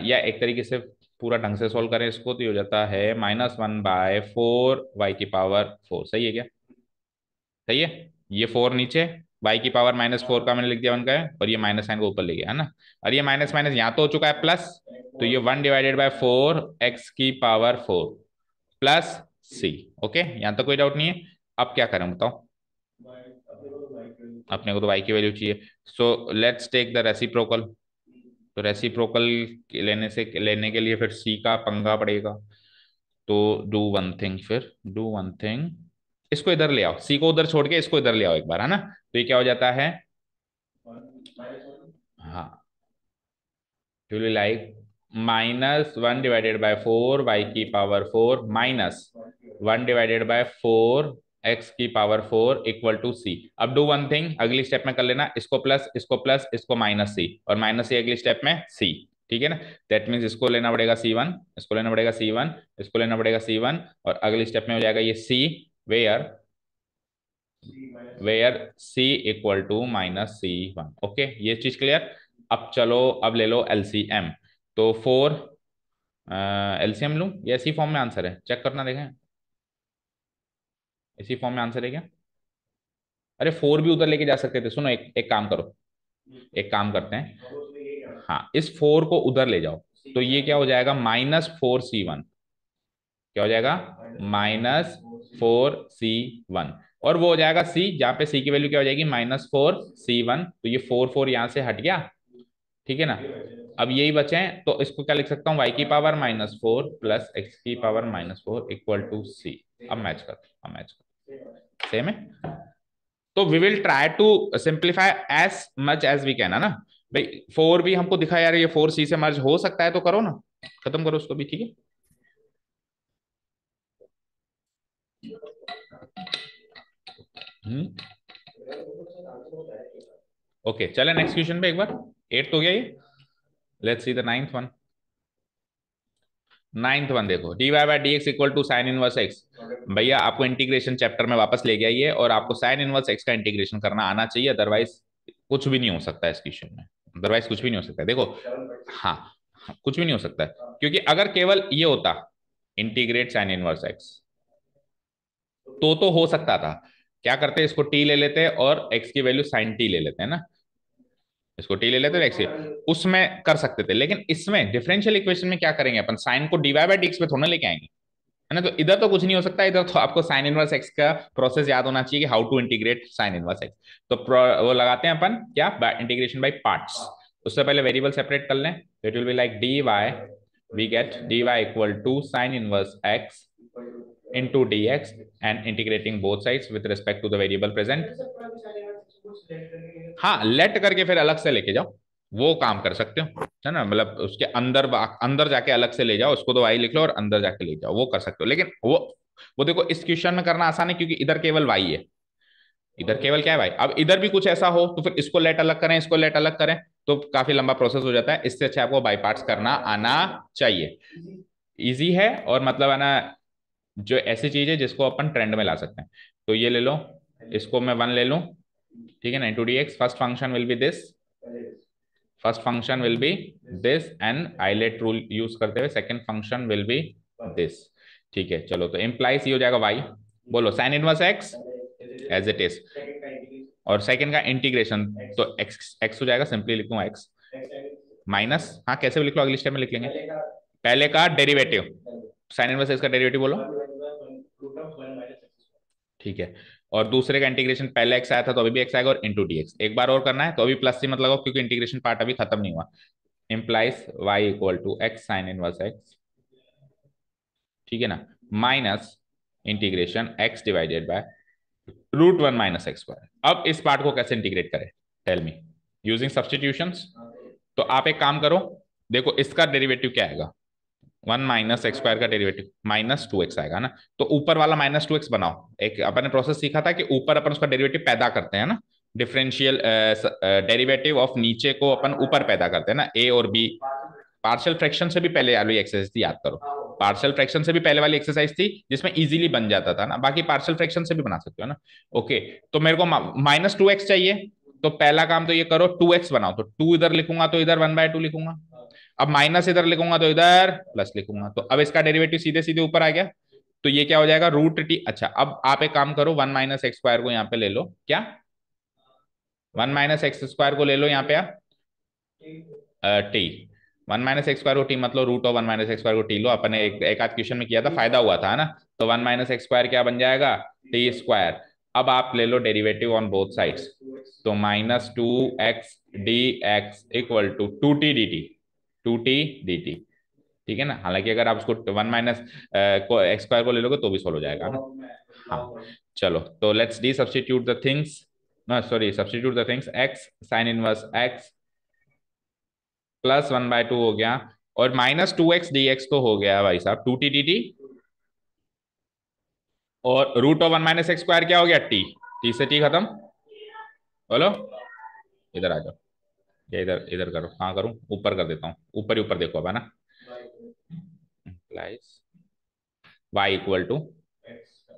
या एक तरीके से पूरा ढंग से सोल्व करें इसको, तो ये हो जाता है -1/4 वाई की पावर 4। सही है क्या, सही है। ये 4 नीचे, y की पावर -4 का मैंने लिख दिया 1 का है, और ये माइनस साइन को ऊपर ले गया, है ना। और ये माइनस माइनस यहाँ तो हो चुका है प्लस, तो ये 1/4 x की पावर 4 प्लस सी। ओके, यहाँ तक कोई डाउट नहीं है। अब क्या करें बताओ, अपने को तो y की वैल्यू चाहिए, so let's take the reciprocal. तो रेसिप्रोकल लेने के लिए फिर c का पंगा पड़ेगा। तो डू वन थिंग, फिर डू वन थिंग, इसको इधर ले आओ, सी को उधर छोड़ के इसको इधर ले आओ एक बार, है ना। तो ये क्या हो जाता है, हाँ, टू लाइक -1/4 वाई की पावर 4 -1/4 एक्स की पावर 4 इक्वल टू सी। अब डू वन थिंग, अगली स्टेप में कर लेना, इसको प्लस, इसको प्लस, इसको माइनस सी, और माइनस सी अगली स्टेप में सी। ठीक है ना। दैट मीन्स इसको लेना पड़ेगा C1, इसको लेना पड़ेगा C1, इसको लेना पड़ेगा C1, और अगले स्टेप में हो जाएगा ये C, where where C equal to minus C1। Okay, ये चीज क्लियर। अब चलो, अब ले लो LCM। तो 4, LCM लूं या इसी फॉर्म में आंसर है, चेक करना देखें। इसी फॉर्म में आंसर है क्या? अरे 4 भी उधर लेके जा सकते थे। सुनो, एक काम करो, एक काम करते हैं, हाँ, इस 4 को उधर ले जाओ, तो ये क्या हो जाएगा, -4C1। क्या हो जाएगा? -4C1। और वो हो जाएगा C, जहां पे C की वैल्यू क्या हो जाएगी, -4C1। तो ये 4 यहां से हट गया, ठीक है ना। अब यही बचे हैं, तो इसको क्या लिख सकता हूँ, y⁴ plus x⁴ equal to C। अब मैच कर, अब मैच कर, सेम है। तो we will try to simplify as much as we can, है ना भाई। 4 भी हमको दिखा यार, ये 4C से मर्ज हो सकता है, तो करो ना, खत्म करो उसको भी, ठीक है। ओके, चले नेक्स्ट क्वेश्चन पे एक बार। 8 हो गया ये। Let's see the ninth one. Ninth one देखो, dy/dx equal to sine inverse x. भैया आपको इंटीग्रेशन चैप्टर में वापस ले गया ये, और आपको साइन इनवर्स एक्स का इंटीग्रेशन करना आना चाहिए, अदरवाइज कुछ भी नहीं हो सकता है इस क्वेश्चन में। अदरवाइज कुछ भी नहीं हो सकता है, देखो। हाँ, हाँ, कुछ भी नहीं हो सकता है, क्योंकि अगर केवल ये होता, इंटीग्रेट साइन इनवर्स एक्स, तो हो सकता था। क्या करते, इसको टी ले लेते और एक्स की वैल्यू साइन टी ले लेते हैं ना, इसको टी ले लेते हैं एक्स, उसमें कर सकते थे। लेकिन इसमें डिफरेंशियल इक्वेशन में क्या करेंगे अपन, साइन को dy/dx पे थोड़ा लेके आएंगे, है ना। तो इधर तो कुछ नहीं हो सकता, इधर तो आपको साइन इनवर्स एक्स का प्रोसेस याद होना चाहिए कि how to integrate sine inverse x. तो वो लगाते हैं अपन क्या, इंटीग्रेशन बाय पार्ट्स। उससे पहले वेरिएबल सेपरेट कर लें, तो it will be like dy, we get dy equal to sine inverse x into dx and integrating both sides with respect to the variable present। हाँ, लेट करके फिर अलग से लेके जाओ, वो काम कर सकते हो, है ना। मतलब उसके अंदर अंदर जाके अलग से ले जाओ उसको, तो y लिख लो और अंदर जाके ले जाओ, वो कर सकते हो। लेकिन वो देखो, इस क्वेश्चन में करना आसान है, क्योंकि इधर केवल y है, इधर केवल क्या है भाई। अब इधर भी कुछ ऐसा हो तो फिर इसको लेट अलग करें, इसको लेट अलग करें, तो काफी लंबा प्रोसेस हो जाता है। इससे अच्छा आपको बाई पार्ट्स करना आना चाहिए। इजी है, और मतलब है ना, जो ऐसी चीज है जिसको अपन ट्रेंड में ला सकते हैं। तो ये ले लो, इसको मैं 1 ले लूं, ठीक है ना, into dx। First function will be this, first function will be this, and ILATE rule use करते हुए second function will be this. ठीक है, चलो, तो इम्प्लाइज ये हो जाएगा y, बोलो sine inverse x as it is, और सेकंड का इंटीग्रेशन, तो x हो जाएगा, सिंपली लिखूंगा x माइनस, हाँ कैसे भी लिख लो, अगली स्टेप में लिख लेंगे। पहले का डेरिवेटिव, साइन इनवर्स x का डेरिवेटिव बोलो, ठीक है। और दूसरे का इंटीग्रेशन, पहले एक्स आया था तो अभी भी एक्स आएगा, और इंटू dx एक बार और करना है, तो अभी प्लस सी मत लगाओ, क्योंकि इंटीग्रेशन पार्ट अभी खत्म नहीं हुआ। Implies y equal to x sine inverse x, ठीक है ना, minus integration x divided by √1 - x²। अब इस पार्ट को कैसे इंटीग्रेट करें, टेल मी, यूजिंग सब्सटीट्यूशंस। तो आप एक काम करो, देखो इसका डेरिवेटिव क्या आएगा, 1 - x² का डेरिवेटिव -2x आएगा ना। तो ऊपर वाला -2x बनाओ, एक अपन ने प्रोसेस सीखा था कि ऊपर अपन उसका डेरिवेटिव पैदा करते हैं ना, डिफरेंशियल डेरिवेटिव ऑफ नीचे को अपन ऊपर पैदा करते हैं ना, ए और बी। पार्शियल फ्रैक्शन से भी पहले वाली एक्सरसाइज थी, याद करो। पार्शियल फ्रैक्शन से भी पहले वाली एक्सरसाइज थी, जिसमें इजीली बन जाता था ना। बाकी पार्शियल फ्रैक्शन से भी बना सकते हो ना। ओके, तो मेरे को -2x चाहिए, तो पहला काम तो ये करो, 2x बनाओ। तो 2 इधर लिखूंगा तो इधर 1/2 लिखूंगा, अब माइनस इधर लिखूंगा तो इधर प्लस लिखूंगा, तो अब इसका डेरिवेटिव सीधे सीधे ऊपर आ गया। तो ये क्या हो जाएगा, √t। अच्छा, अब आप एक काम करो, 1 - x² को यहाँ पे ले लो, क्या 1 - x² को ले लो यहाँ पे आप, टी। 1 - x² को टी मतलब √1 - x² को टी लो। अपने एक आध क्वेश्चन में किया था, फायदा हुआ था, है ना। तो 1 - x² क्या बन जाएगा, t²। अब आप ले लो डेरिवेटिव ऑन बोथ साइड्स, तो -2x dx equal to 2t dt। ठीक है ना। हालांकि अगर आप उसको 1 - x² को ले लोगे तो भी सोल्व हो जाएगा ना। हाँ, चलो, तो let's D substitute the things, sorry, substitute the things. x sine inverse x +1/2 हो गया, और -2x dx तो हो गया भाई साहब 2t dt, और √1 - x² क्या हो गया, t। टी से t खत्म, बोलो, इधर आ जाओ, या इधर इधर करो, कहाँ करूँ, ऊपर कर देता हूँ, ऊपर ही ऊपर देखो अब, है ना। Implies y equal to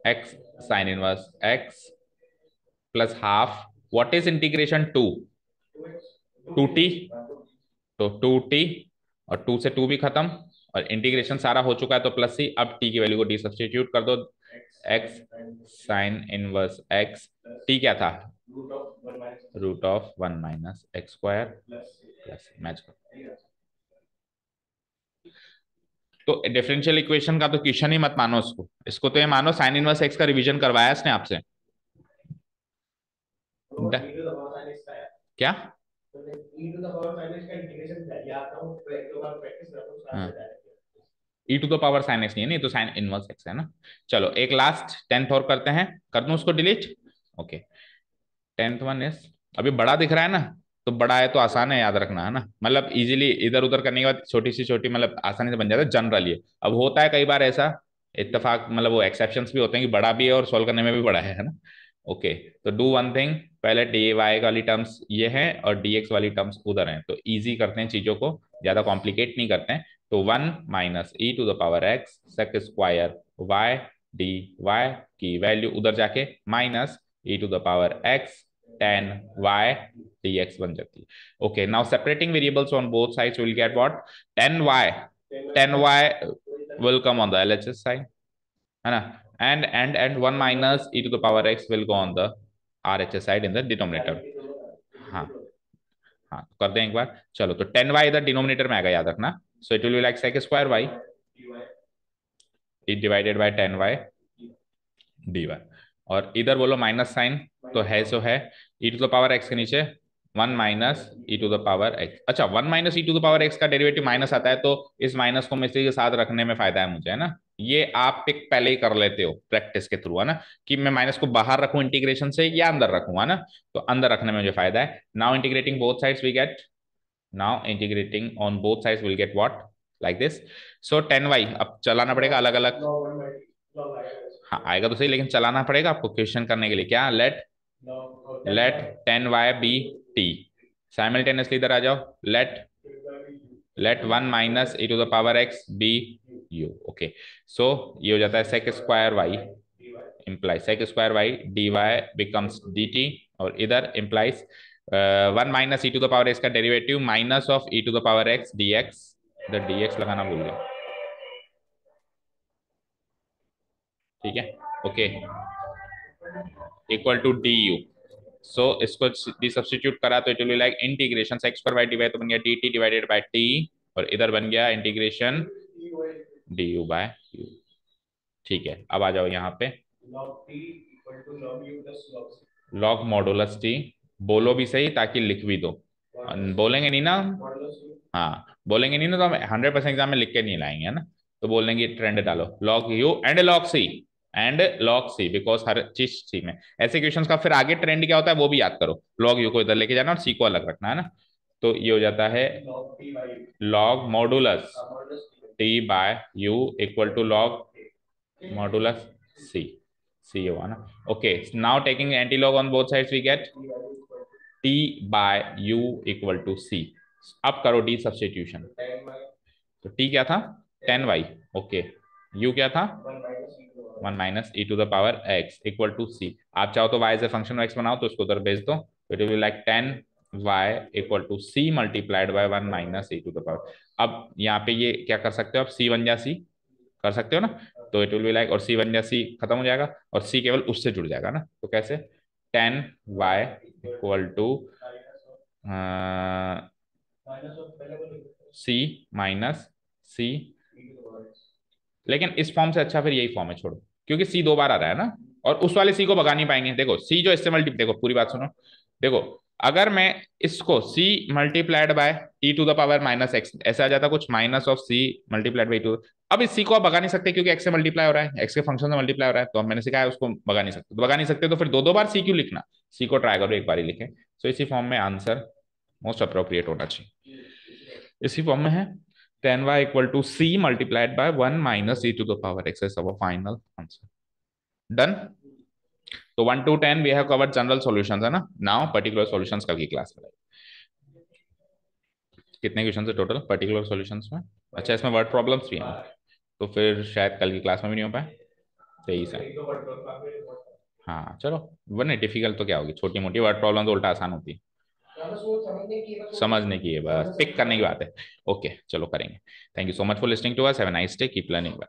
x sine inverse x plus half, what is integration two, 2t, तो 2t, और 2 से 2 भी खत्म, और इंटीग्रेशन सारा हो चुका है तो प्लस सी, अब t की वैल्यू को डी सब्सटीट्यूट कर दो, x sine inverse x, t क्या था, root of 1 - x² plus match कर। तो डिफरेंशियल इक्वेशन का तो क्वेश्चन ही मत मानो इसको, इसको तो ये मानो साइन इनवर्स एक्स का रिवीजन करवाया इसने आपसे। क्या, हाँ, e to the power sine x नहीं है, नहीं तो साइन इनवर्स एक्स है ना। चलो एक लास्ट 10th और करते हैं, कर दूं उसको delete. Okay, 10th one is, अभी बड़ा दिख रहा है ना, तो बड़ा है तो आसान है याद रखना, है ना, मतलब इजीली इधर उधर करने के बाद छोटी सी छोटी मतलब आसानी से बन जाता है जनरल ये। अब होता है कई बार ऐसा इत्तेफाक, मतलब वो एक्सेप्शंस भी होते हैं कि बड़ा भी है और सॉल्व करने में भी बड़ा है ना। ओके, तो डू वन थिंग, पहले डी वाई वाली टर्म्स ये है और डी एक्स वाली टर्म्स उधर हैं, तो इजी करते हैं चीजों को, ज्यादा कॉम्प्लिकेट नहीं करते हैं। तो 1 - e⁻⁴ sec square y d y की वैल्यू उधर जाके minus e⁻x tan y dx बन जाती है। Okay, now separating variables on both sides will get what, tan y will come on the LHS side, है ना, and 1 - e⁻x will go on the RHS side in the denominator। हाँ, हाँ तो कर दें एक बार, चलो तो tan y इधर डिनोमिनेटर में आएगा याद रखना, सो it will be like sec square y divided by tan y dy, और इधर बोलो माइनस साइन, तो है सो है, e⁻x के नीचे 1 - e⁻x, अच्छा 1 - e⁻x का डेरिवेटिव माइनस आता है, तो इस माइनस को इसी के साथ रखने में फायदा है मुझे, है ना। ये आप पिक पहले ही कर लेते हो प्रैक्टिस के थ्रू, है ना, कि मैं माइनस को बाहर रखूं इंटीग्रेशन से या अंदर रखूं, है ना, तो अंदर रखने में मुझे फायदा है। Now integrating both sides we get, now integrating on both sides will get what, like this. So tan y अब चलाना पड़ेगा अलग अलग, हाँ आएगा तो सही, लेकिन चलाना पड़ेगा आपको क्वेश्चन करने के लिए, क्या, let tan y be t, simultaneously इधर आ जाओ, let 1 - e⁻x be u। Okay, so ये हो जाता है sec square y implies sec square y dy becomes dt, और इधर implies 1 - e⁻x का derivative minus of e⁻x dx, इधर dx लगाना भूल गया, ठीक है। Okay, equal to d u, so इसको डी सब्सटीट्यूट करा तो it will be like integration sec पर वाई डिवाइड, तो बन गया d t divided by t, और इधर बन गया integration d u by u. ठीक है, अब आ जाओ यहाँ पे, लॉग मॉडुलस टी, बोलो भी सही ताकि लिख भी दो, बोलेंगे नहीं ना, हाँ बोलेंगे नहीं ना तो हम 100% एग्जाम में लिख के नहीं लाएंगे, है ना, तो बोल देंगे ट्रेंड डालो log u and log c because हर चीज सी में, ऐसे क्वेश्चंस का फिर आगे ट्रेंड क्या होता है वो भी याद करो, लॉग यू को इधर लेके जाना और सी को अलग रखना, है ना। तो ये हो जाता है log modulus t by u equal to log modulus c, c हुआ ना। Okay, now taking anti log on both sides we get t by u equal to c, अब करो डी सब्सटीट्यूशन, तो टी क्या था, tan y, ओके, u क्या था 1 - e⁻x equal to सी, आप चाहो तो y से फंक्शन x बनाओ तो उसको उधर भेज दो, तो it will like tan y equal to c multiplied by 1 - e⁻, अब यहाँ पे ये क्या कर सकते हो आप, c बन जा c, कर सकते हो ना, तो इट विल बी लाइक, और c बन जा c खत्म हो जाएगा और c केवल उससे जुड़ जाएगा ना, तो कैसे, tan y equal to c minus c, लेकिन इस फॉर्म से अच्छा फिर यही फॉर्म है, छोड़ो, क्योंकि सी 2 बार आ रहा है ना, और उस वाले सी को भगा नहीं पाएंगे, देखो सी जो इससे मल्टी, देखो पूरी बात सुनो, देखो अगर मैं इसको c मल्टीप्लाइड बाय e⁻−x ऐसा आ जाता कुछ, minus of c multiplied by two, अब इस c को आप भगा नहीं सकते क्योंकि x से मल्टीप्लाई हो रहा है, x के फंक्शन से मल्टीप्लाई हो रहा है, तो मैंने सिखाया उसको भगा नहीं सकते, तो भगा नहीं सकते तो फिर दो बार c क्यों लिखना, c को ट्राई करो एक बार ही लिखें, सो इसी फॉर्म में आंसर मोस्ट अप्रोप्रिएट होना चाहिए, इसी फॉर्म में है tan y equal to c multiplied by 1 - e⁻x is our final answer, done. तो 1 to 10 we have covered general solutions, है ना, नाउ पर्टिकुलर सॉल्यूशंस कल की क्लास में। 1 to 10 we have covered general solutions, है ना, नाउ पर्टिकुलर सॉल्यूशंस कल की क्लास में। 1 to 10 we have covered general solutions, है ना, नाउ पर्टिकुलर सॉल्यूशंस कल की क्लास में। कितने क्वेश्चन है टोटल पर्टिकुलर सॉल्यूशंस में? अच्छा, इसमें वर्ड प्रॉब्लम्स भी हैं, तो फिर शायद कल की क्लास में भी नहीं हो पाए। 23 है। हाँ चलो, वरना डिफिकल्ट तो क्या होगी, छोटी मोटी वर्ड प्रॉब्लम तो उल्टा आसान होती है। समझने की है, बस पिक करने की बात है। ओके चलो करेंगे। Thank you so much for listening to us, have a nice day, keep learning.